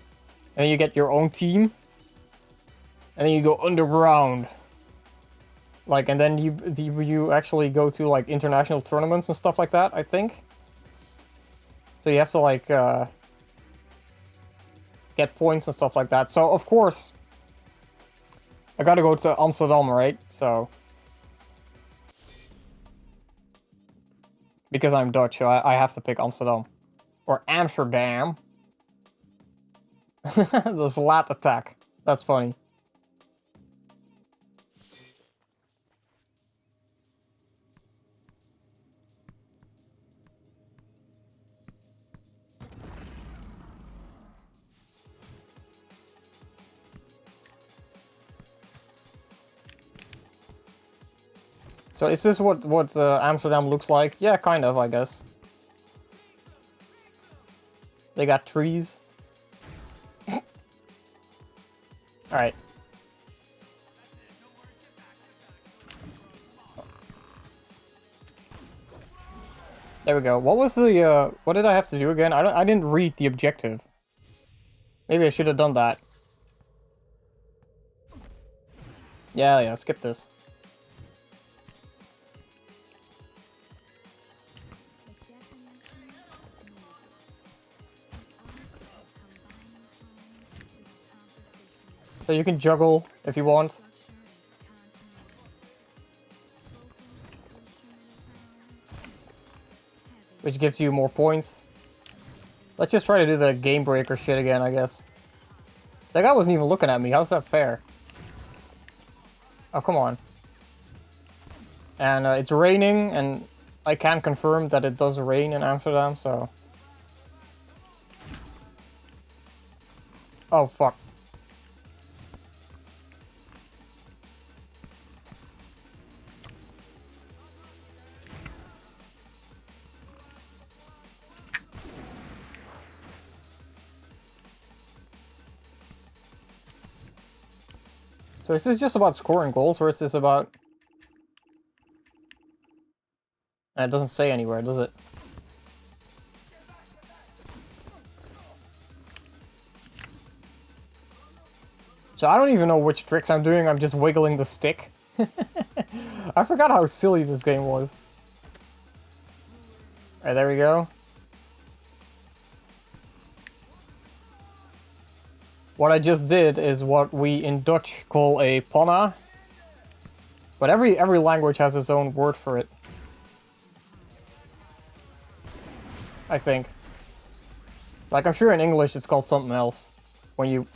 [SPEAKER 1] then you get your own team, and then you go underground. Like, and then you actually go to like international tournaments and stuff like that, I think. So you have to like get points and stuff like that. So of course I gotta go to Amsterdam, right? So because I'm Dutch, so I have to pick Amsterdam. Or Amsterdam. The slat attack. That's funny. So is this what Amsterdam looks like? Yeah, kind of, I guess. They got trees. Alright. There we go. What was the, what did I have to do again? I didn't read the objective. Maybe I should have done that. Yeah, skip this. So you can juggle if you want. Which gives you more points. Let's just try to do the game breaker shit again, I guess. That guy wasn't even looking at me. How's that fair? Oh, come on. And it's raining, and I can confirm that it does rain in Amsterdam, so... Oh, fuck. So is this just about scoring goals, or is this about... And it doesn't say anywhere, does it? So I don't even know which tricks I'm doing, I'm just wiggling the stick. I forgot how silly this game was. Alright, there we go. What I just did is what we in Dutch call a panna. But every language has its own word for it. I think. Like, I'm sure in English it's called something else. When you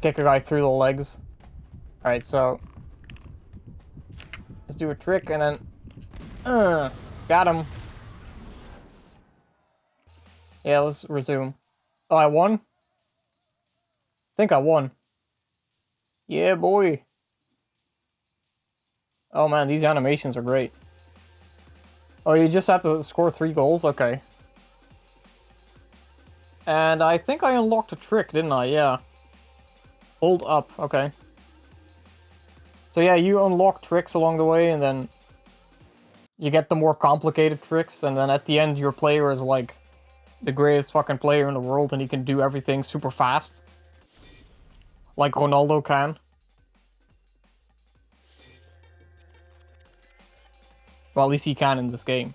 [SPEAKER 1] kick a guy through the legs. Alright, so... Let's do a trick and then... got him. Yeah, let's resume. Oh, I won? I think I won. Yeah, boy. Oh man, these animations are great. Oh, you just have to score 3 goals? Okay. And I think I unlocked a trick, didn't I? Yeah. Hold up, okay. So yeah, you unlock tricks along the way, and then you get the more complicated tricks, and then at the end your player is like the greatest fucking player in the world, and he can do everything super fast. Like Ronaldo can. Well, at least he can in this game.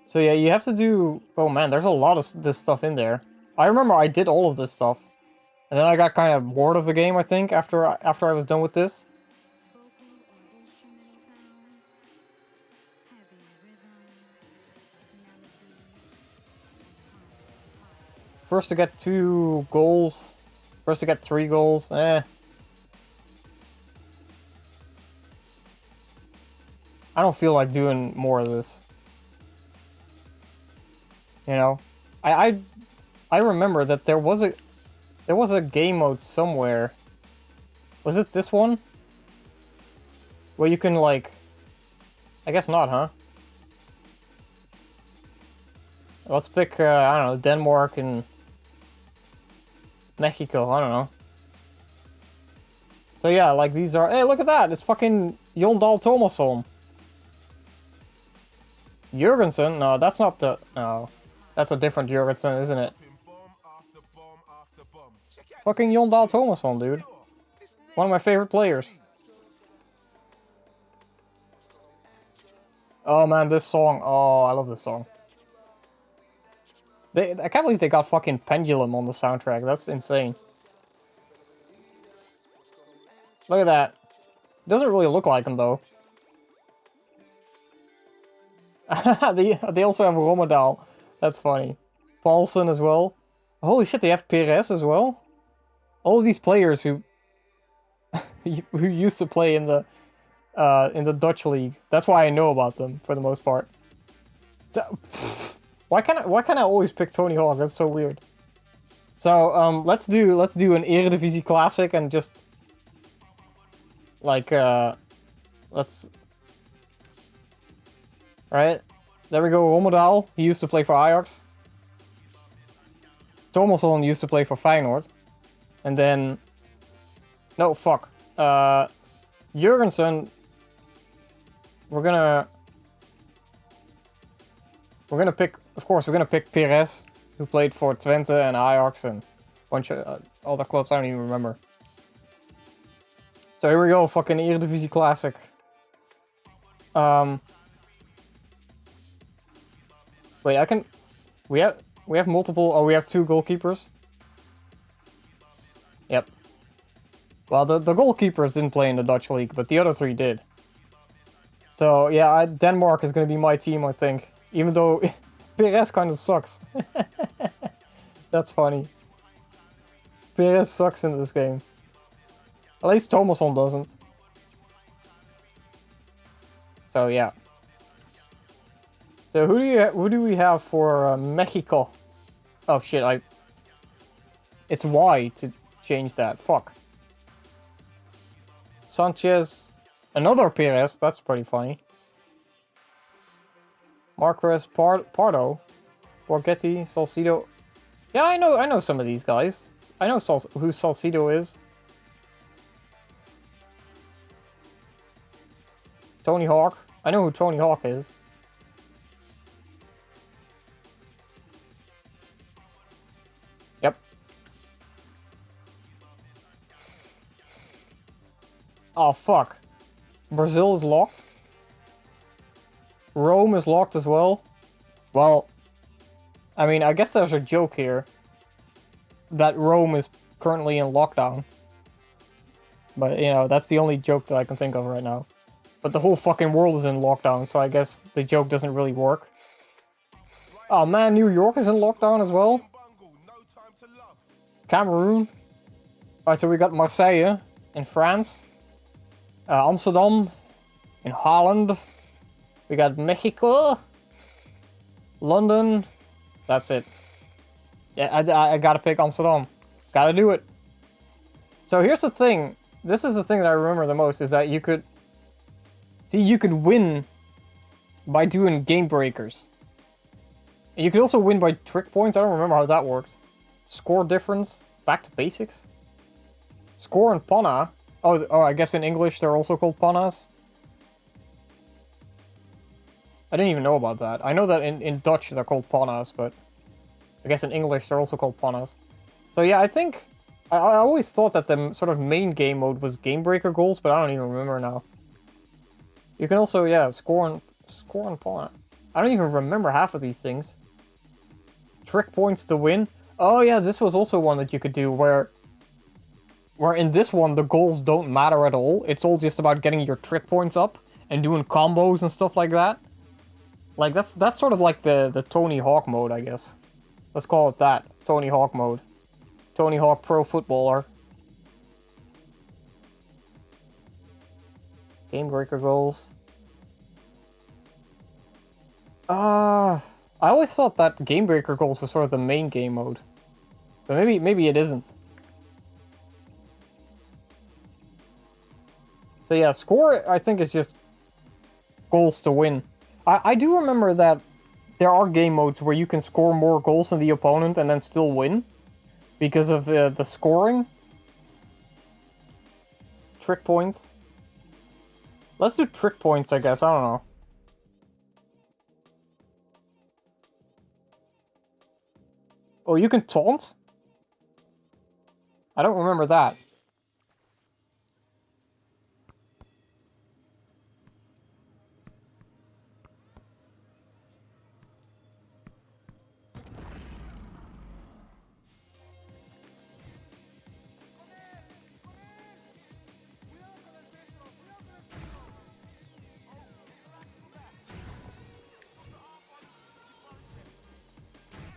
[SPEAKER 1] So yeah, you have to do... Oh man, there's a lot of this stuff in there. I remember I did all of this stuff. And then I got kind of bored of the game, I think, after I was done with this. First to get 2 goals. First to get 3 goals. I don't feel like doing more of this. You know? I remember that there was a game mode somewhere. Was it this one? Where you can like I guess not, huh? Let's pick, I don't know, Denmark and Mexico, I don't know. So yeah, like these are... Hey, look at that! It's fucking Jon Dahl Tomasson. Jurgensen? No, that's not the... No. That's a different Jurgensen, isn't it? Fucking Jon Dahl Tomasson, dude. One of my favorite players. Oh man, this song. Oh, I love this song. I can't believe they got fucking Pendulum on the soundtrack. That's insane. Look at that. Doesn't really look like him though. they also have Romedal. That's funny. Paulson as well. Holy shit, they have Perez as well. All of these players who who used to play in the Dutch league. That's why I know about them for the most part. Why can't I always pick Tony Hawk? That's so weird. So let's do an Eredivisie Classic and just like let's right there we go. Romedal, he used to play for Ajax. Tomasson used to play for Feyenoord, and then no fuck. Jurgensen. We're gonna pick, of course, we're gonna pick Perez, who played for Twente and Ajax and a bunch of other clubs I don't even remember. So here we go, fucking Eredivisie Classic. Wait, I can. We have multiple. Oh, we have 2 goalkeepers. Yep. Well, the goalkeepers didn't play in the Dutch league, but the other 3 did. So yeah, Denmark is gonna be my team, I think. Even though Perez kind of sucks. That's funny. Perez sucks in this game. At least Tomasson doesn't. So yeah. So who do we have for Mexico? Oh shit! It's Y to change that. Fuck. Sanchez, another Perez. That's pretty funny. Marquez, Pardo, Borghetti, Salcido. Yeah, I know some of these guys. I know who Salcido is. Tony Hawk. I know who Tony Hawk is. Yep. Oh, fuck. Brazil is locked. Rome is locked as well. Well, I mean, I guess there's a joke here that Rome is currently in lockdown. But, you know, that's the only joke that I can think of right now. But the whole fucking world is in lockdown, so I guess the joke doesn't really work. Oh man, New York is in lockdown as well. Cameroon. Alright, so we got Marseille in France. Amsterdam in Holland. We got Mexico. London. That's it. Yeah, I gotta pick Amsterdam. Gotta do it. So here's the thing. This is the thing that I remember the most, is that you could... See, you could win by doing game breakers. And you could also win by trick points. I don't remember how that worked. Score difference. Back to basics. Score and panna. Oh, I guess in English they're also called pannas. I didn't even know about that. I know that in Dutch they're called pannas, but I guess in English they're also called pannas. So yeah, I think... I always thought that the sort of main game mode was game breaker goals, but I don't even remember now. You can also, yeah, score and panna. I don't even remember half of these things. Trick points to win. Oh yeah, this was also one that you could do where in this one the goals don't matter at all. It's all just about getting your trick points up and doing combos and stuff like that. Like that's sort of like the Tony Hawk mode, I guess. Let's call it that. Tony Hawk mode. Tony Hawk Pro Footballer. Game breaker goals. I always thought that game breaker goals was sort of the main game mode. But maybe it isn't. So yeah, score I think is just goals to win. I do remember that there are game modes where you can score more goals than the opponent and then still win because of the scoring. Trick points. Let's do trick points, I guess. I don't know. Oh, you can taunt? I don't remember that.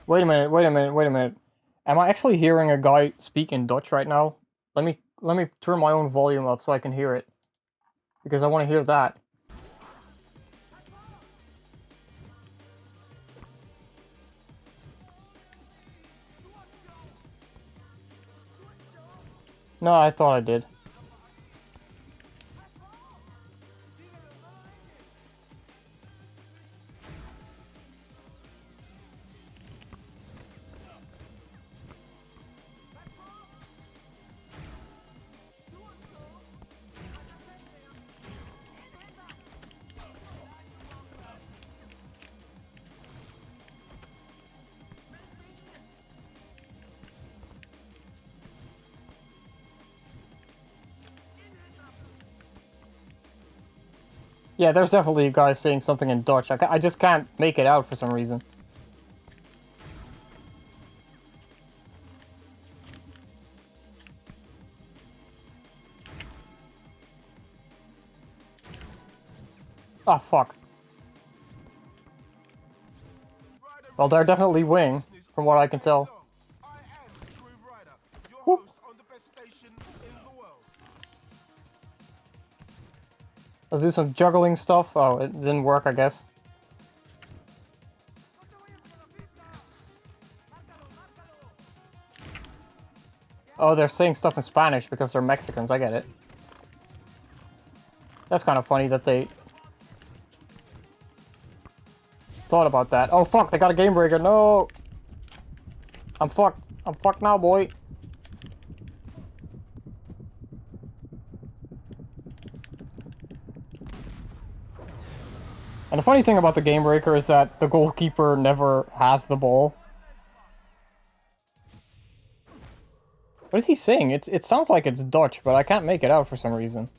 [SPEAKER 1] Wait a minute, wait a minute, wait a minute. Am I actually hearing a guy speak in Dutch right now? Let me turn my own volume up so I can hear it. Because I want to hear that. No, I thought I did. Yeah, there's definitely a guy saying something in Dutch. I just can't make it out for some reason. Oh, fuck. Well, they're definitely winning, from what I can tell. Whoop. Let's do some juggling stuff. Oh, it didn't work, I guess. Oh, they're saying stuff in Spanish because they're Mexicans. I get it. That's kind of funny that they thought about that. Oh, fuck, they got a game breaker. No! I'm fucked. I'm fucked now, boy. And the funny thing about the game breaker is that the goalkeeper never has the ball. What is he saying? It sounds like it's Dutch, but I can't make it out for some reason.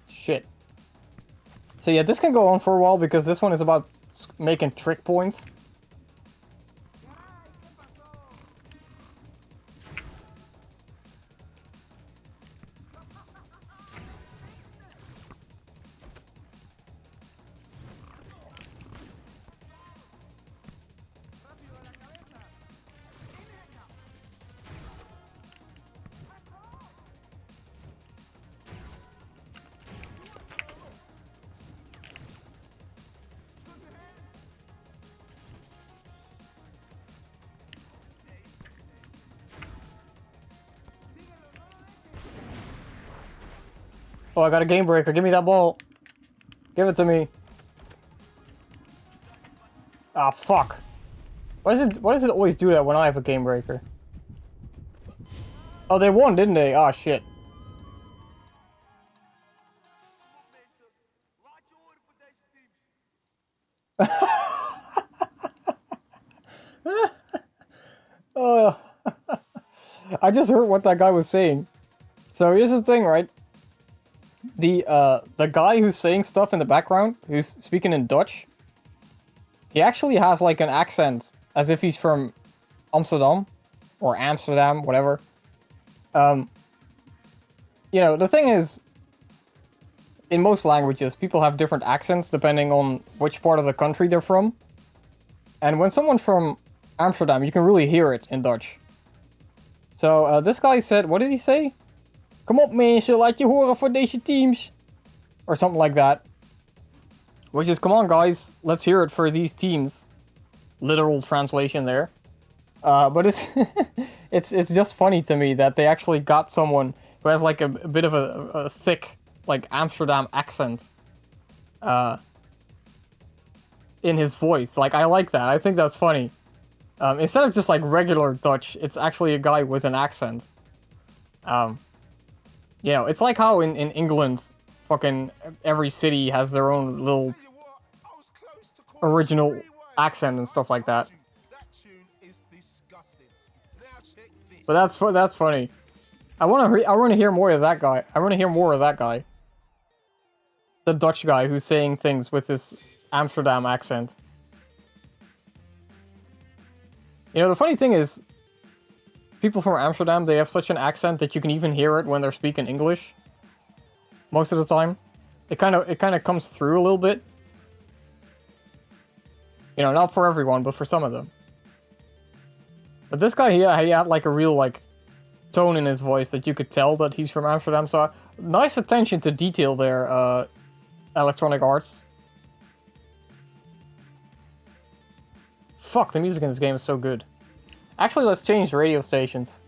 [SPEAKER 1] Shit. So yeah, this can go on for a while because this one is about making trick points. Oh, I got a game breaker. Give me that ball. Give it to me. Ah, fuck. Why does it always do that when I have a game breaker? Oh, they won, didn't they? Ah, shit. Oh, I just heard what that guy was saying. So here's the thing, right? The guy who's saying stuff in the background, who's speaking in Dutch, he actually has like an accent as if he's from Amsterdam or Amsterdam, whatever. You know, the thing is, in most languages, people have different accents depending on which part of the country they're from. And when someone from Amsterdam, you can really hear it in Dutch. So this guy said, what did he say? Kom op mensen, laat je horen voor deze teams. Or something like that. Which is, come on guys, let's hear it for these teams. Literal translation there. But it's it's just funny to me that they actually got someone who has like a bit of a thick like Amsterdam accent in his voice. Like, I like that. I think that's funny. Instead of just like regular Dutch, it's actually a guy with an accent. You know, it's like how in England, fucking every city has their own little original accent and stuff like that. But that's funny. I want to hear more of that guy. I want to hear more of that guy. The Dutch guy who's saying things with this Amsterdam accent. You know, the funny thing is, people from Amsterdam, they have such an accent that you can even hear it when they're speaking English. Most of the time. It kind of comes through a little bit. You know, not for everyone, but for some of them. But this guy, he had like a real like tone in his voice that you could tell that he's from Amsterdam. So nice attention to detail there, Electronic Arts. Fuck, the music in this game is so good. Actually, let's change radio stations.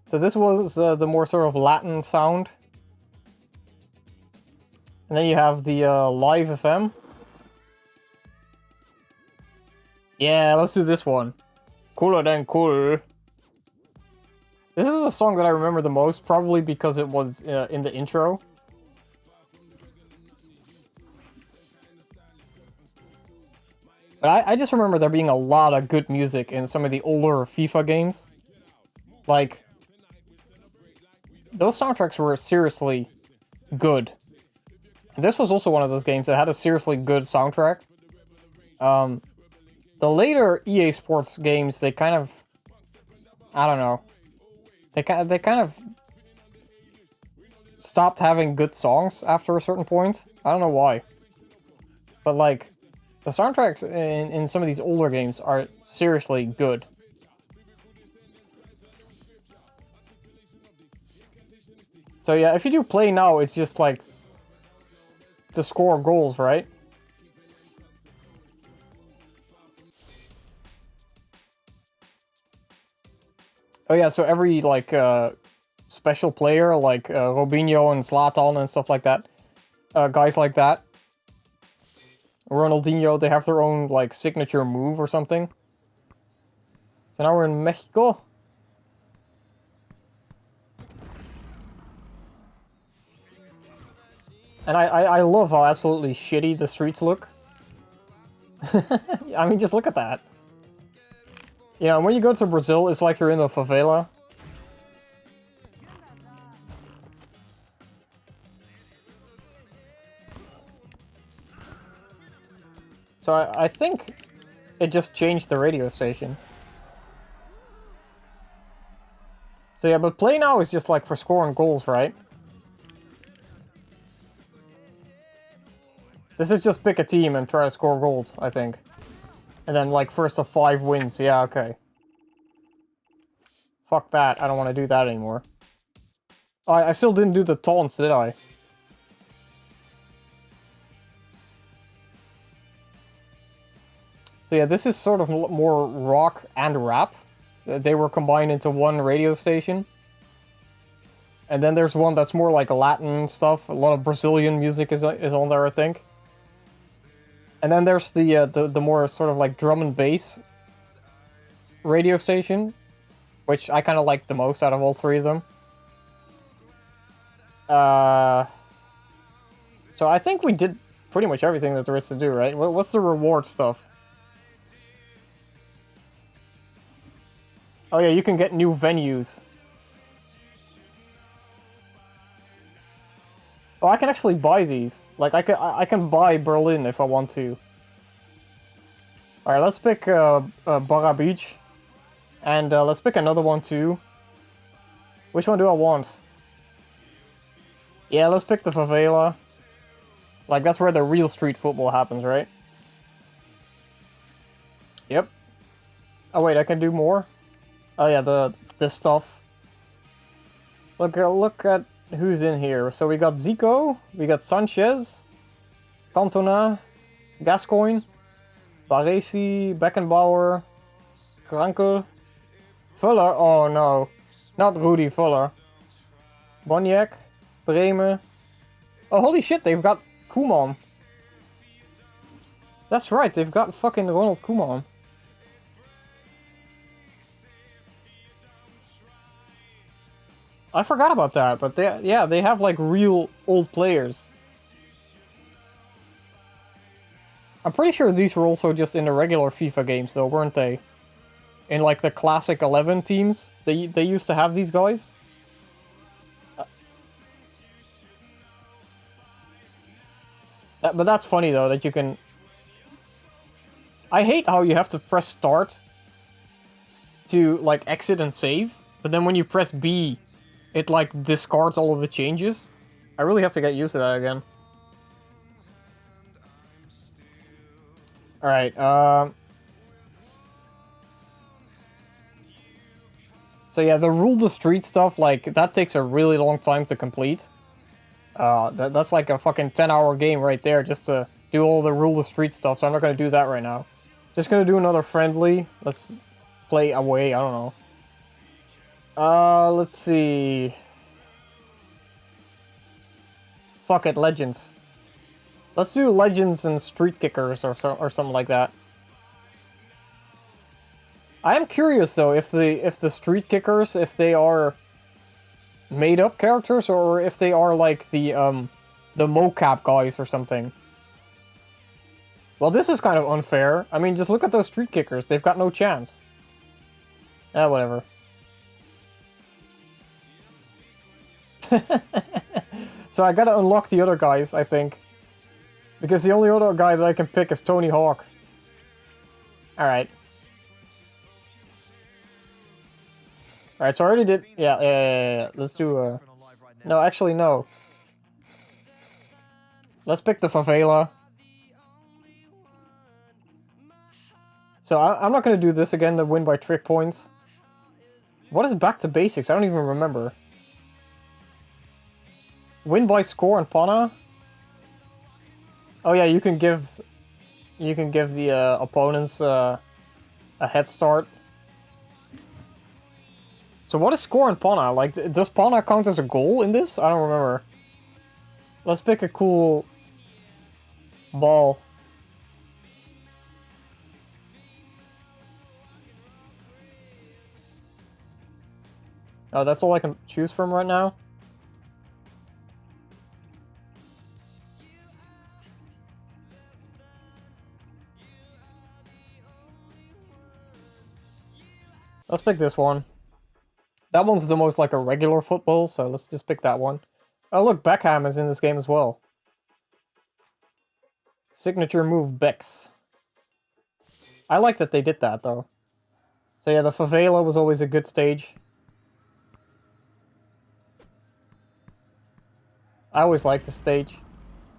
[SPEAKER 1] So this was the more sort of Latin sound. And then you have the live FM. Yeah, let's do this one. Cooler than cool. This is a song that I remember the most, probably because it was in the intro. But I just remember there being a lot of good music in some of the older FIFA games. Like, those soundtracks were seriously good. And this was also one of those games that had a seriously good soundtrack. The later EA Sports games, they kind of... I don't know. They kind of stopped having good songs after a certain point. I don't know why. But, like, the soundtracks in some of these older games are seriously good. So yeah, if you do play now, it's just like to score goals, right? Oh yeah, so every like special player like Robinho and Zlatan and stuff like that, guys like that, Ronaldinho, they have their own like signature move or something. So now we're in Mexico. And I love how absolutely shitty the streets look. I mean, just look at that. You know, when you go to Brazil, it's like you're in the favela. So I think it just changed the radio station. So yeah, but play now is just like for scoring goals, right? This is just pick a team and try to score goals, I think. And then, like, first of 5 wins. Yeah, okay. Fuck that. I don't want to do that anymore. Oh, I still didn't do the taunts, did I? So yeah, this is sort of more rock and rap. They were combined into one radio station. And then there's one that's more like Latin stuff. A lot of Brazilian music is on there, I think. And then there's the more sort of like drum and bass radio station, which I kind of like the most out of all 3 of them. So I think we did pretty much everything that there is to do, right? What's the reward stuff? Oh yeah, you can get new venues. Oh, I can actually buy these. Like, I can buy Berlin if I want to. Alright, let's pick Barra Beach. And let's pick another one too. Which one do I want? Yeah, let's pick the favela. Like, that's where the real street football happens, right? Yep. Oh, wait, I can do more? Oh, yeah, this stuff. Look at who's in here. So we got Zico, we got Sanchez, Cantona, Gascoigne, Baresi, Beckenbauer, Krankel, Fuller. Oh, no. Not Rudy Fuller. Boniek, Bremen. Oh, holy shit, they've got Koeman. That's right, they've got fucking Ronald Koeman. I forgot about that, but they have like real old players. I'm pretty sure these were also just in the regular FIFA games though, weren't they? In like the classic 11 teams, they used to have these guys. But that's funny though, that you can... I hate how you have to press start to like exit and save, but then when you press B, it like discards all of the changes. I really have to get used to that again. Alright, so yeah, the rule the street stuff, like, that takes a really long time to complete. That's like a fucking 10-hour game right there, just to do all the rule the street stuff, so I'm not gonna do that right now. Just gonna do another friendly. Let's play away, I don't know. Let's see. Fuck it, Legends. Let's do Legends and Street Kickers or something like that. I am curious though if the Street Kickers, if they are made up characters or if they are like the mocap guys or something. Well, this is kind of unfair. I mean, just look at those Street Kickers. They've got no chance. Whatever. So I gotta unlock the other guys, I think. Because the only other guy that I can pick is Tony Hawk. Alright. Alright, so I already did... Yeah. Let's do... No, actually, no. Let's pick the favela. So I'm not going to do this again to win by trick points. What is back to basics? I don't even remember. Win by score and pana? Oh yeah, you can give the opponents a head start. So what is score and pana? Like, does pana count as a goal in this? I don't remember. Let's pick a cool ball. Oh, that's all I can choose from right now? Let's pick this one. That one's the most like a regular football, so let's just pick that one. Oh look, Beckham is in this game as well. Signature move Becks. I like that they did that though. So yeah, the favela was always a good stage. I always liked the stage.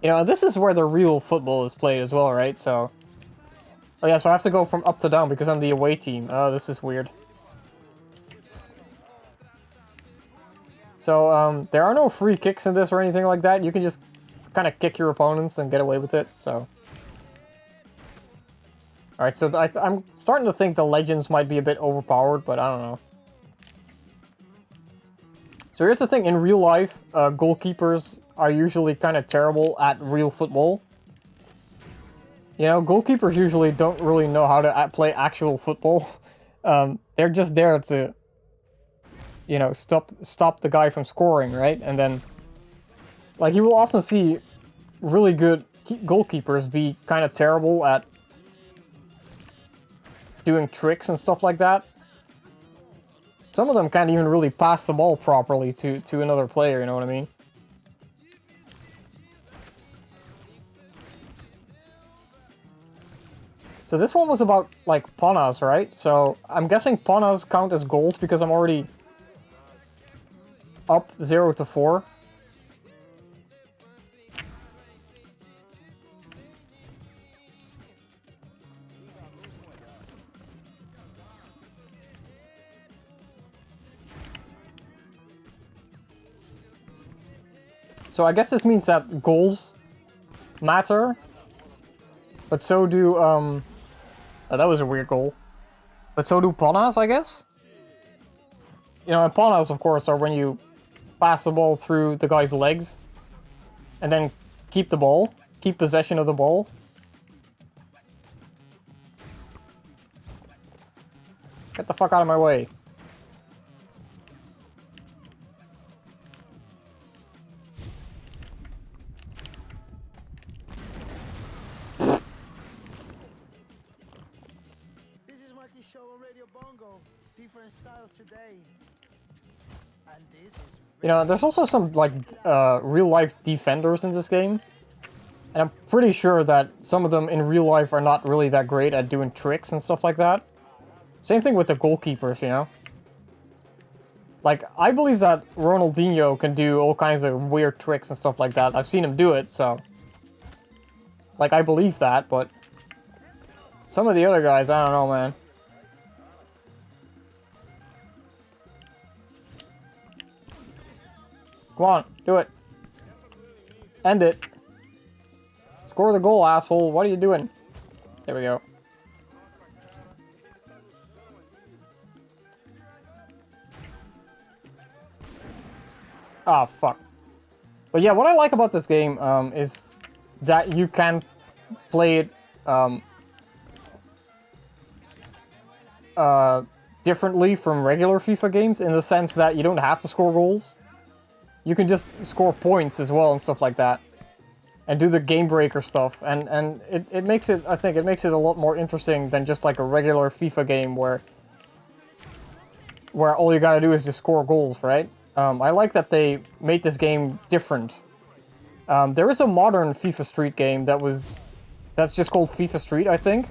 [SPEAKER 1] You know, this is where the real football is played as well, right? So... Oh yeah, so I have to go from up to down because I'm the away team. Oh, this is weird. So, there are no free kicks in this or anything like that. You can just kind of kick your opponents and get away with it, so... Alright, so I'm starting to think the Legends might be a bit overpowered, but I don't know. So here's the thing, in real life, goalkeepers are usually kind of terrible at real football. You know, goalkeepers usually don't really know how to play actual football. They're just there to... You know, stop the guy from scoring, right? And then, like, you will often see really good goalkeepers be kind of terrible at doing tricks and stuff like that. Some of them can't even really pass the ball properly to another player, you know what I mean? So this one was about, like, panas, right? So I'm guessing panas count as goals because I'm already... up 0 to 4. So I guess this means that goals matter. But so do, oh, that was a weird goal. But so do panas, I guess? You know, and panas, of course, are when you pass the ball through the guy's legs. And then keep the ball. Keep possession of the ball. Get the fuck out of my way.
[SPEAKER 4] This is Marky's show on Radio Bongo. Different styles today. And this is...
[SPEAKER 1] You know, there's also some, like, real-life defenders in this game. And I'm pretty sure that some of them in real life are not really that great at doing tricks and stuff like that. Same thing with the goalkeepers, you know? Like, I believe that Ronaldinho can do all kinds of weird tricks and stuff like that. I've seen him do it, so... Like, I believe that, but... Some of the other guys, I don't know, man. Come on, do it. End it. Score the goal, asshole. What are you doing? There we go. Ah, fuck. But yeah, what I like about this game is that you can play it differently from regular FIFA games, in the sense that you don't have to score goals. You can just score points as well and stuff like that. And do the game breaker stuff. And it makes it, I think, it makes it a lot more interesting than just like a regular FIFA game where all you gotta do is just score goals, right? I like that they made this game different. There is a modern FIFA Street game that's just called FIFA Street, I think.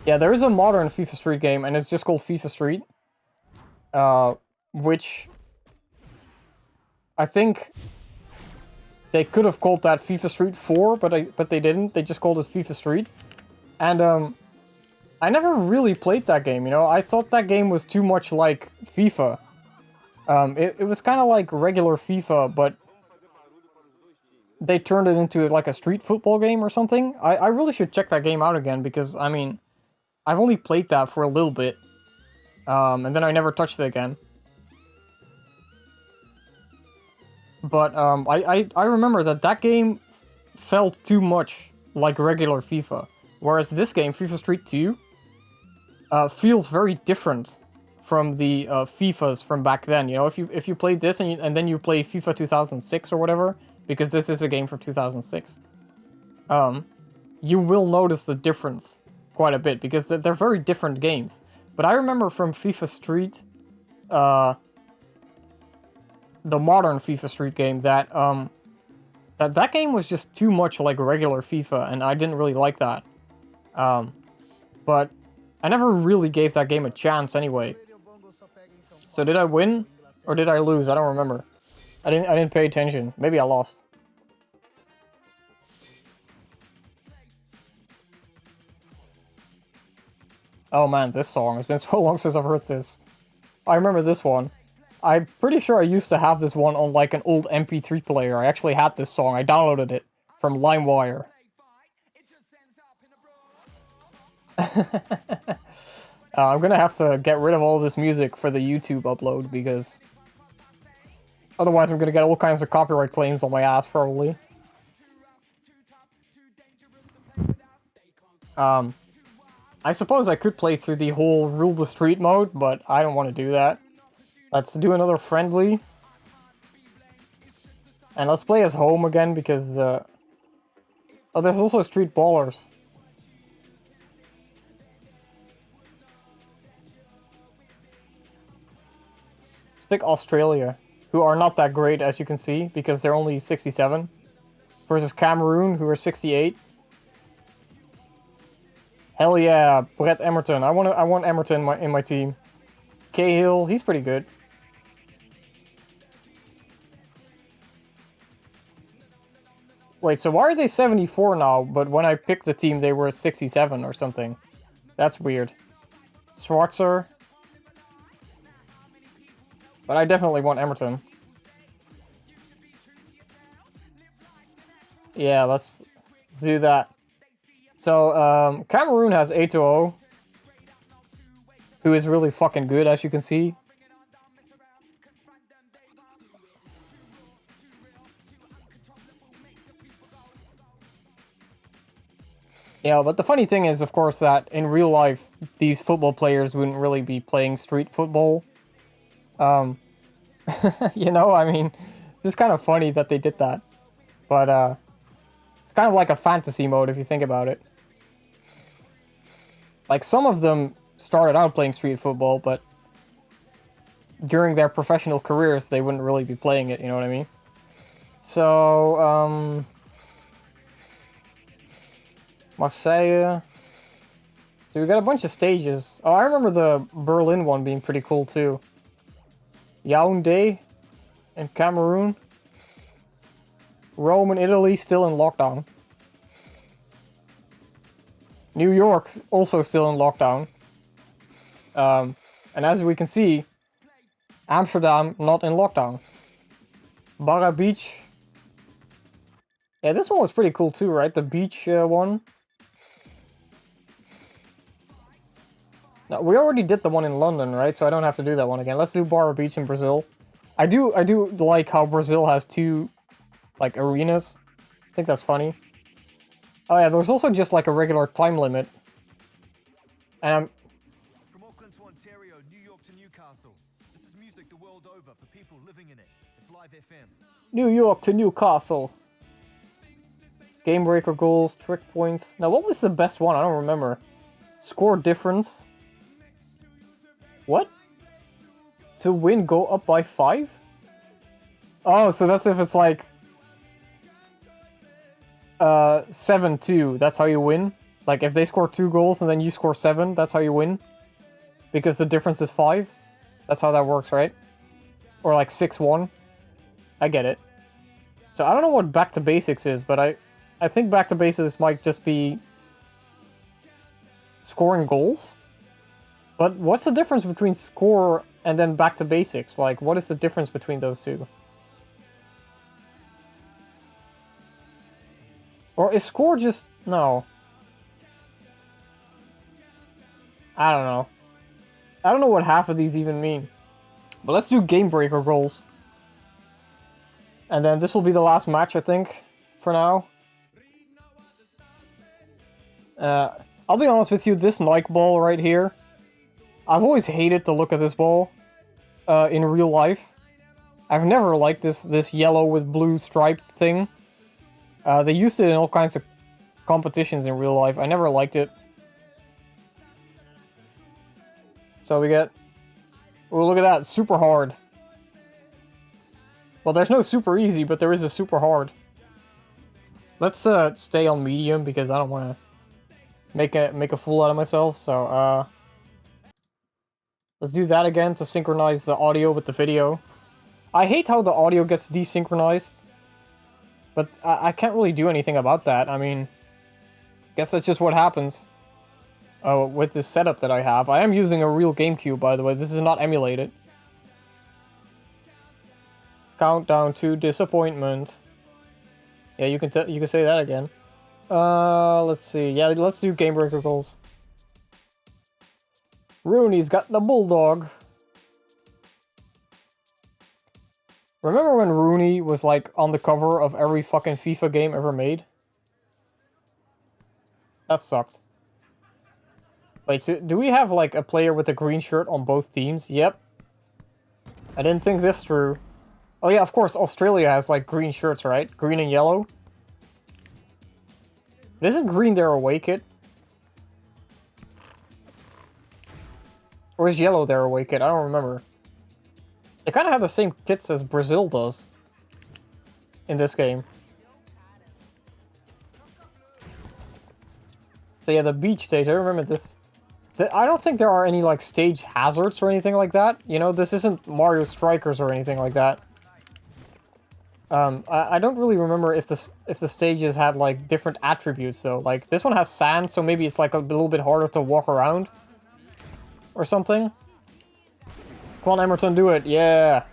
[SPEAKER 1] Yeah, there is a modern FIFA Street game, and it's just called FIFA Street. Which I think they could have called that FIFA Street 4, but they didn't. They just called it FIFA Street. And I never really played that game, you know? I thought that game was too much like FIFA. It was kind of like regular FIFA, but they turned it into like a street football game or something. I really should check that game out again, because, I mean, I've only played that for a little bit. And then I never touched it again. But I remember that game felt too much like regular FIFA. Whereas this game, FIFA Street 2, feels very different from the FIFAs from back then. You know, if you played this and then you play FIFA 2006 or whatever, because this is a game from 2006, you will notice the difference quite a bit, because they're very different games. But I remember from FIFA Street, the modern FIFA Street game, that that game was just too much like regular FIFA, and I didn't really like that. But I never really gave that game a chance anyway. So did I win or did I lose? I don't remember. I didn't pay attention. Maybe I lost. Oh man, this song. It's been so long since I've heard this. I remember this one. I'm pretty sure I used to have this one on like an old MP3 player. I actually had this song. I downloaded it from LimeWire. I'm gonna have to get rid of all this music for the YouTube upload, because otherwise I'm gonna get all kinds of copyright claims on my ass, probably. I suppose I could play through the whole Rule the Street mode, but I don't want to do that. Let's do another friendly. And let's play as home again, because oh, there's also Street Ballers. Let's pick Australia, who are not that great, as you can see, because they're only 67. Versus Cameroon, who are 68. Hell yeah, Brett Emerton. I want Emerton in my team. Cahill, he's pretty good. Wait, so why are they 74 now, but when I picked the team they were 67 or something? That's weird. Schwarzer. But I definitely want Emerton. Yeah, let's do that. So, Cameroon has 8-0, who is really fucking good, as you can see. Yeah, but the funny thing is, of course, that in real life, these football players wouldn't really be playing street football. You know, I mean, it's just kind of funny that they did that. But, it's kind of like a fantasy mode if you think about it. Like, some of them started out playing street football, but during their professional careers, they wouldn't really be playing it, you know what I mean? So, Marseille. So we got a bunch of stages. Oh, I remember the Berlin one being pretty cool too. Yaoundé in Cameroon. Rome and Italy still in lockdown. New York also still in lockdown. And as we can see, Amsterdam not in lockdown. Barra Beach. Yeah, this one was pretty cool too, right? The beach one. No, we already did the one in London, right? So I don't have to do that one again. Let's do Barra Beach in Brazil. I do like how Brazil has two, like, arenas. I think that's funny. Oh yeah, there's also just like a regular time limit. And I'm...
[SPEAKER 5] From Auckland to Ontario, New York to Newcastle. This is music the world over for people living in it. It's Live FM.
[SPEAKER 1] New York to Newcastle. Game breaker goals, trick points. Now, what was the best one? I don't remember. Score difference. What? To win, go up by 5? Oh, so that's if it's like 7-2. That's how you win. Like if they score 2 goals and then you score 7, that's how you win. Because the difference is 5. That's how that works, right? Or like 6-1. I get it. So I don't know what back to basics is, but I think back to basics might just be scoring goals. But what's the difference between score and then back to basics? Like, what is the difference between those two? Or is score just... No. I don't know. I don't know what half of these even mean. But let's do game breaker goals. And then this will be the last match, I think, for now. I'll be honest with you, this Nike ball right here, I've always hated the look of this ball in real life. I've never liked this yellow with blue striped thing. They used it in all kinds of competitions in real life. I never liked it. So we get... Oh, look at that, super hard. Well, there's no super easy, but there is a super hard. Let's stay on medium because I don't want to make a fool out of myself. So let's do that again to synchronize the audio with the video. I hate how the audio gets desynchronized, but I can't really do anything about that. I mean, guess that's just what happens with this setup that I have. I am using a real GameCube, by the way. This is not emulated. Countdown to disappointment. Yeah, you can say that again. Let's see. Yeah, let's do game breaker goals. Rooney's got the bulldog. Remember when Rooney was like on the cover of every fucking FIFA game ever made? That sucked. Wait, so do we have like a player with a green shirt on both teams? Yep. I didn't think this through. Oh yeah, of course, Australia has like green shirts, right? Green and yellow. But isn't green their away kit? Or is yellow their away kit? I don't remember. They kind of have the same kits as Brazil does in this game. So yeah, the beach stage, I remember this. I don't think there are any like stage hazards or anything like that. You know, this isn't Mario Strikers or anything like that. I don't really remember if the stages had like different attributes though. Like this one has sand, so maybe it's like a little bit harder to walk around or something. Come on, Emerton, do it. Yeah.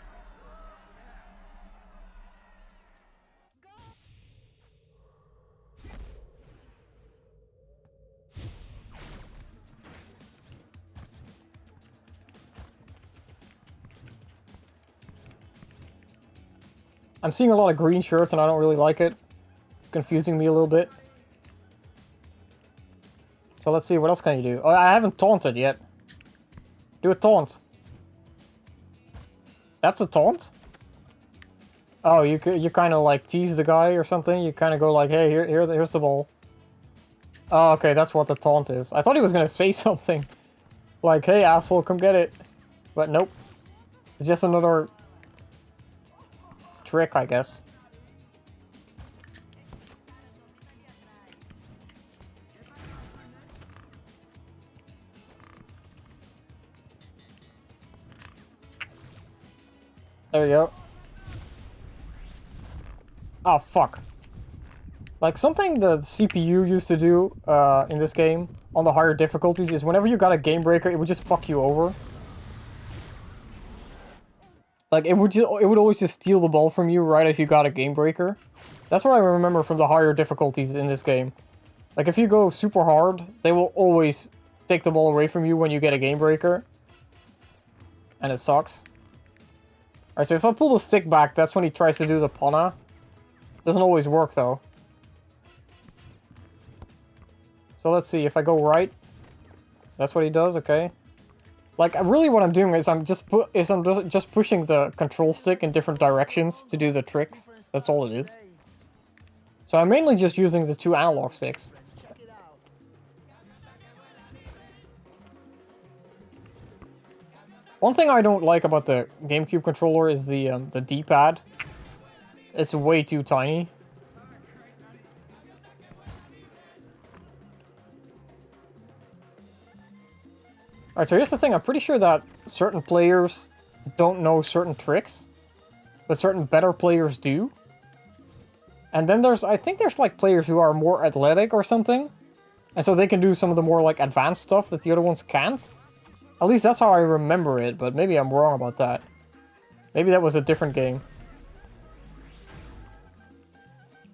[SPEAKER 1] I'm seeing a lot of green shirts and I don't really like it. It's confusing me a little bit. So let's see, what else can you do? Oh, I haven't taunted yet. Do a taunt. That's a taunt? Oh, you kind of like tease the guy or something? You kind of go like, hey, here's the ball. Oh, okay, that's what the taunt is. I thought he was gonna say something. Like, hey, asshole, come get it. But nope. It's just another trick, I guess. There we go. Oh, fuck. Like, something the CPU used to do in this game on the higher difficulties is whenever you got a game breaker, it would just fuck you over. Like, it would always just steal the ball from you right as you got a game breaker. That's what I remember from the higher difficulties in this game. Like, if you go super hard, they will always take the ball away from you when you get a game breaker. And it sucks. Alright, so if I pull the stick back, that's when he tries to do the panna. Doesn't always work, though. So let's see, if I go right, that's what he does, okay. Like, really what I'm doing is I'm just pushing the control stick in different directions to do the tricks. That's all it is. So I'm mainly just using the 2 analog sticks.
[SPEAKER 4] Check it out.
[SPEAKER 1] One thing I don't like about the GameCube controller is the D-pad. It's way too tiny. Alright, so here's the thing. I'm pretty sure that certain players don't know certain tricks, but certain better players do. And then I think there's like players who are more athletic or something, and so they can do some of the more like advanced stuff that the other ones can't. At least that's how I remember it, but maybe I'm wrong about that. Maybe that was a different game.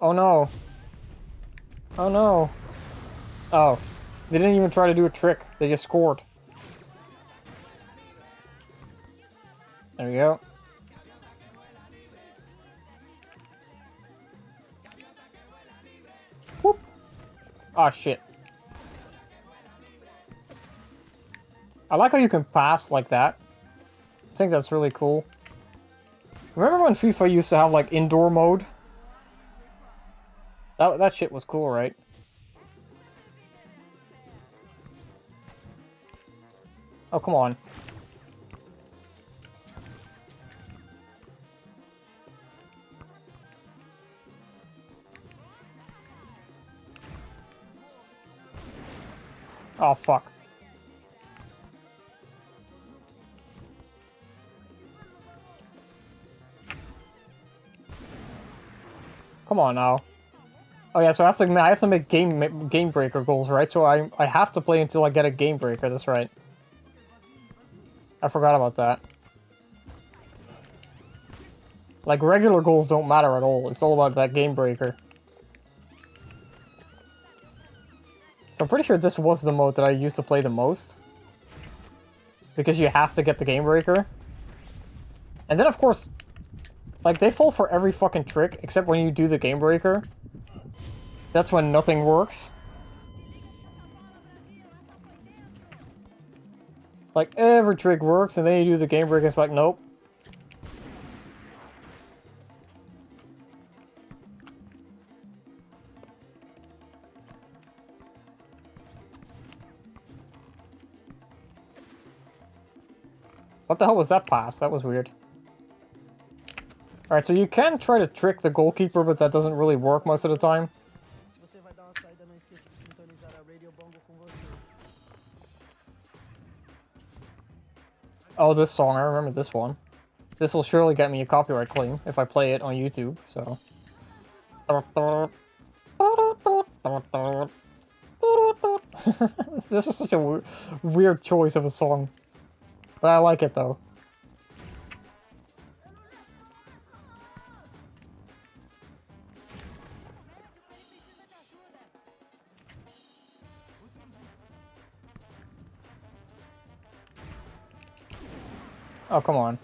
[SPEAKER 1] Oh no. Oh no. Oh. They didn't even try to do a trick. They just scored. There we go. Whoop. Oh shit. I like how you can pass like that. I think that's really cool. Remember when FIFA used to have like indoor mode? That shit was cool, right? Oh, come on. Oh, fuck. Come on now. Oh yeah, so I have to make game breaker goals, right? So I have to play until I get a game breaker. That's right. I forgot about that. Like regular goals don't matter at all. It's all about that game breaker. So I'm pretty sure this was the mode that I used to play the most. Because you have to get the game breaker. And then of course, like they fall for every fucking trick except when you do the game breaker. That's when nothing works. Like every trick works and then you do the game breaker, it's like nope. What the hell was that pass? That was weird. Alright, so you can try to trick the goalkeeper, but that doesn't really work most of the time.
[SPEAKER 4] Se você vai dar uma saída, não esqueça de sintonizar a Radio Bongo com você.
[SPEAKER 1] Oh, this song, I remember this one. This will surely get me a copyright claim if I play it on YouTube, so... This is such a weird choice of a song. But I like it, though. Oh, come on.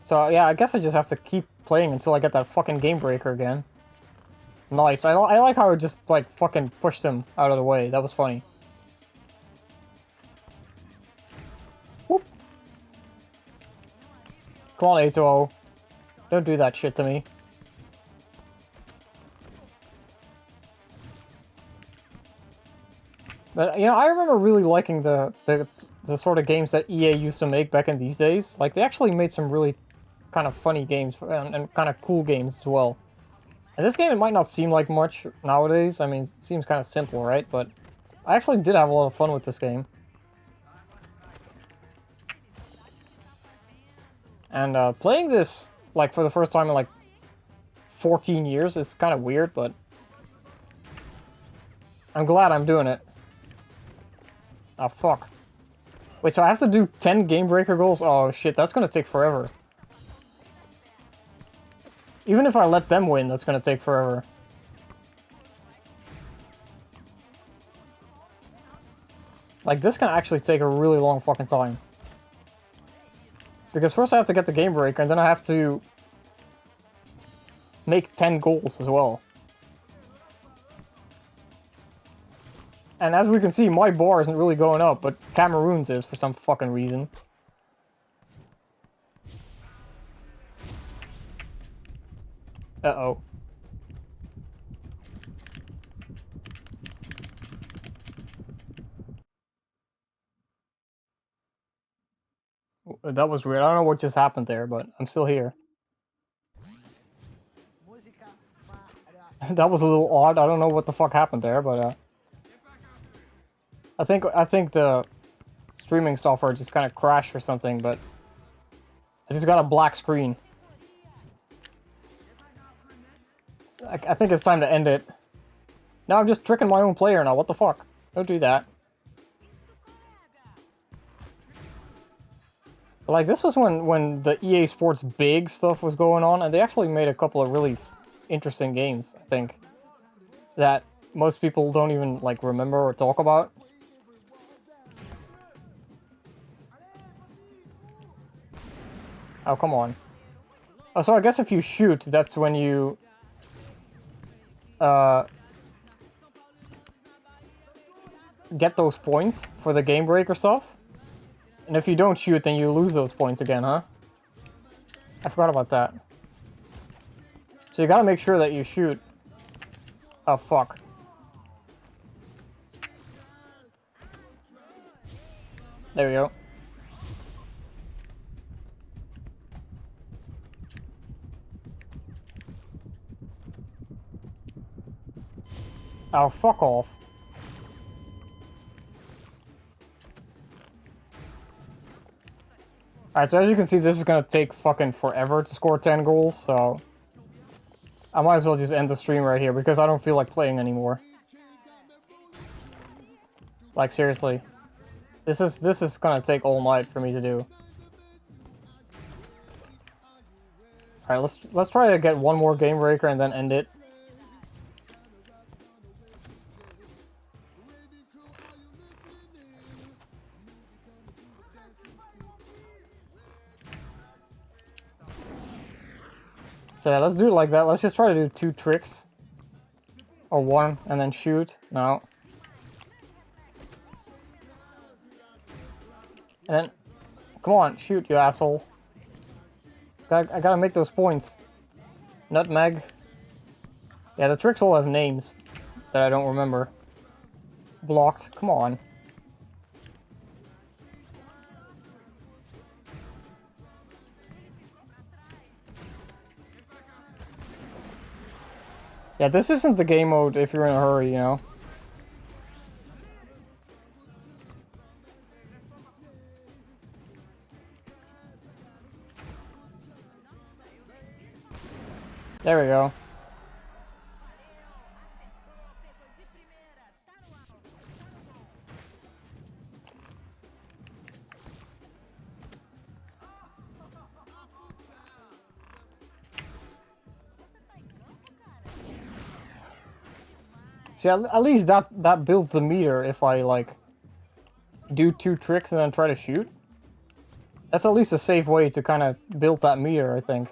[SPEAKER 1] So yeah, I guess I just have to keep playing until I get that fucking game breaker again. Nice. I like how it just like fucking pushed him out of the way. That was funny. Whoop. Come on, A2O. Don't do that shit to me. But, you know, I remember really liking the sort of games that EA used to make back in these days. Like, they actually made some really kind of funny games and kind of cool games as well. And this game, it might not seem like much nowadays. I mean, it seems kind of simple, right? But I actually did have a lot of fun with this game. And playing this, like, for the first time in, like, 14 years is kind of weird, but I'm glad I'm doing it. Oh, fuck. Wait, so I have to do 10 game breaker goals? Oh, shit, that's gonna take forever. Even if I let them win, that's gonna take forever. Like, this can actually take a really long fucking time. Because first I have to get the game breaker, and then I have to make 10 goals as well. And as we can see, my bar isn't really going up, but Cameroon's is for some fucking reason. Uh-oh. That was weird. I don't know what just happened there, but I'm still here. That was a little odd. I don't know what the fuck happened there, but I think the streaming software just kind of crashed or something, but I just got a black screen. So I think it's time to end it. Now I'm just tricking my own player now. What the fuck? Don't do that. But like, this was when the EA Sports Big stuff was going on, and they actually made a couple of really interesting games, I think, that most people don't even, like, remember or talk about. Oh, come on. Oh, so I guess if you shoot, that's when you... get those points for the game breaker stuff. And if you don't shoot, then you lose those points again, huh? I forgot about that. So you gotta make sure that you shoot. Oh, fuck. There we go. Oh, fuck off. Alright, so as you can see, this is gonna take fucking forever to score 10 goals, so... I might as well just end the stream right here, because I don't feel like playing anymore. Like, seriously. This is gonna take all night for me to do. Alright, let's try to get one more game breaker and then end it. So yeah, let's do it like that. Let's just try to do 2 tricks. Or 1, and then shoot. No. And then... Come on, shoot, you asshole. I gotta make those points. Nutmeg. Yeah, the tricks all have names that I don't remember. Blocked. Come on. Yeah, this isn't the game mode if you're in a hurry, you know? There we go. See, at least that builds the meter if I, like, do 2 tricks and then try to shoot. That's at least a safe way to kind of build that meter, I think.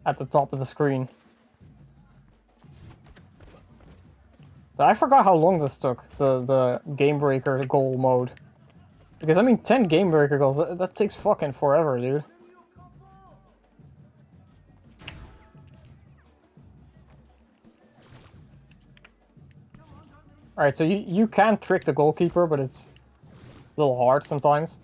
[SPEAKER 1] At the top of the screen. But I forgot how long this took, the Game Breaker goal mode. Because, I mean, 10 Game Breaker goals, that takes fucking forever, dude. Alright, so you can trick the goalkeeper, but it's a little hard sometimes.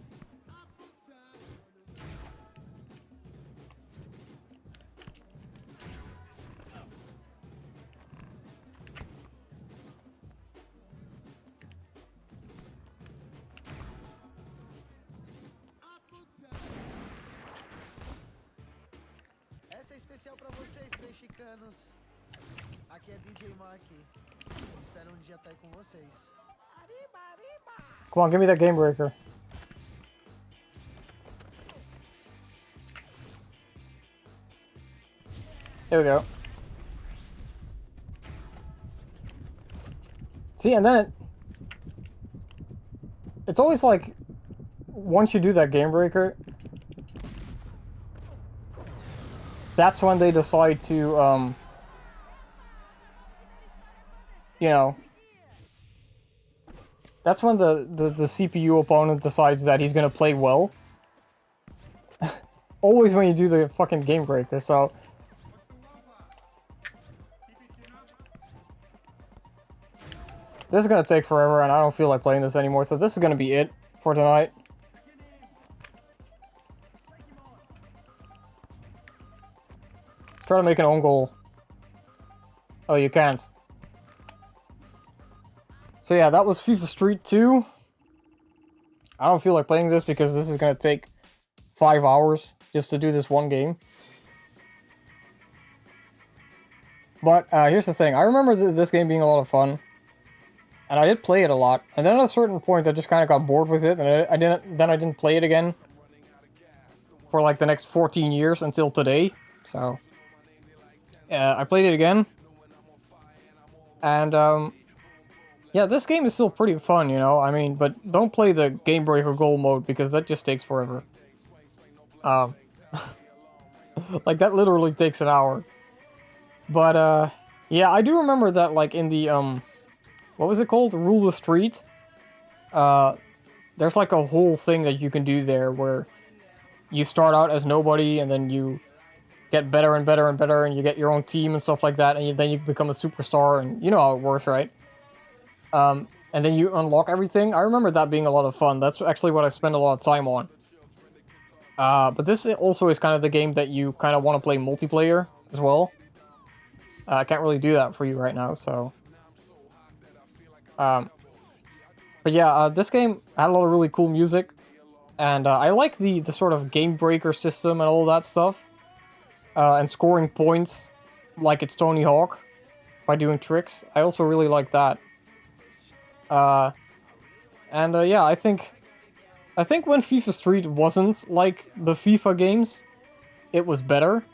[SPEAKER 4] Essa é especial pra vocês, mexicanos. Aqui é DJ Mark. Espero dia estar aí com vocês. Arriba, arriba!
[SPEAKER 1] Come on, give me that Game Breaker. There we go. See, and then it's always like, once you do that Game Breaker, that's when they decide to, you know, that's when the CPU opponent decides that he's gonna play well. Always when you do the fucking Game Breaker, so... This is gonna take forever, and I don't feel like playing this anymore, so this is gonna be it for tonight. Let's try to make an own goal. Oh, you can't. So yeah, that was FIFA Street 2. I don't feel like playing this because this is gonna take 5 hours just to do this one game. But here's the thing, I remember this game being a lot of fun. And I did play it a lot, and then at a certain point I just kind of got bored with it, and I didn't play it again for like the next 14 years until today. So I played it again, and yeah, this game is still pretty fun, you know. I mean, but don't play the Game Breaker goal mode because that just takes forever. Like that literally takes an hour. But yeah, I do remember that like in the what was it called? Rule the Street? There's like a whole thing that you can do there where you start out as nobody and then you get better and better and better and you get your own team and stuff like that, and then you become a superstar, and you know how it works, right? And then you unlock everything. I remember that being a lot of fun. That's actually what I spend a lot of time on. But this also is kind of the game that you kind of want to play multiplayer as well. I can't really do that for you right now, so... but yeah, this game had a lot of really cool music, and I like the sort of Game Breaker system and all that stuff, and scoring points like it's Tony Hawk by doing tricks. I also really like that. Yeah, I think when FIFA Street wasn't like the FIFA games, it was better.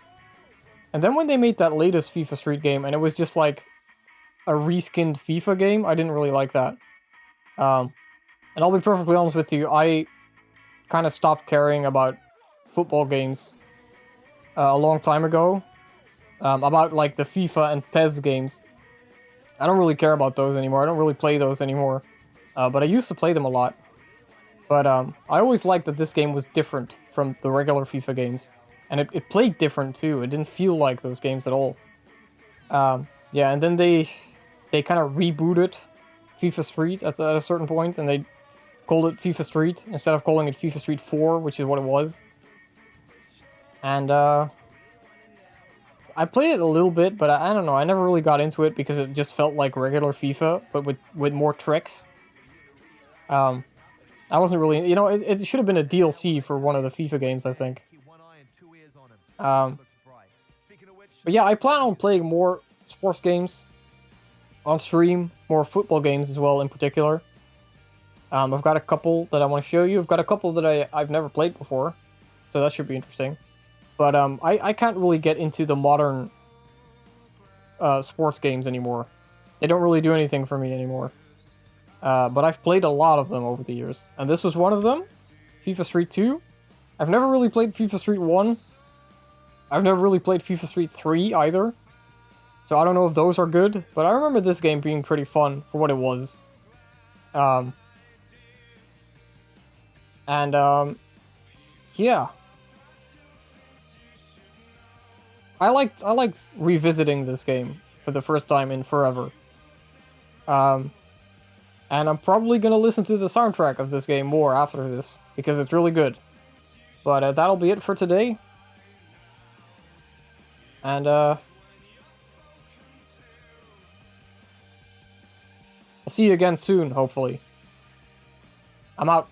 [SPEAKER 1] And then when they made that latest FIFA Street game, and it was just like a reskinned FIFA game, I didn't really like that. And I'll be perfectly honest with you, I kind of stopped caring about football games a long time ago. About like the FIFA and PES games. I don't really care about those anymore. I don't really play those anymore. But I used to play them a lot. But I always liked that this game was different from the regular FIFA games. And it played different too. It didn't feel like those games at all. Yeah, and then they kind of rebooted FIFA Street at a certain point, and they called it FIFA Street instead of calling it FIFA Street 4, which is what it was. And I played it a little bit, but I don't know, I never really got into it because it just felt like regular FIFA, but with more tricks. I wasn't really, you know, it should have been a DLC for one of the FIFA games, I think. But yeah, I plan on playing more sports games on stream, more football games as well in particular. I've got a couple that I want to show you. I've got a couple that I've never played before, so that should be interesting. But I can't really get into the modern sports games anymore. They don't really do anything for me anymore. But I've played a lot of them over the years, and this was one of them, FIFA Street 2. I've never really played FIFA Street 1. I've never really played FIFA Street 3 either. So I don't know if those are good, but I remember this game being pretty fun for what it was. Yeah. I liked revisiting this game for the first time in forever. And I'm probably gonna listen to the soundtrack of this game more after this, because it's really good. But that'll be it for today. And I'll see you again soon, hopefully. I'm out.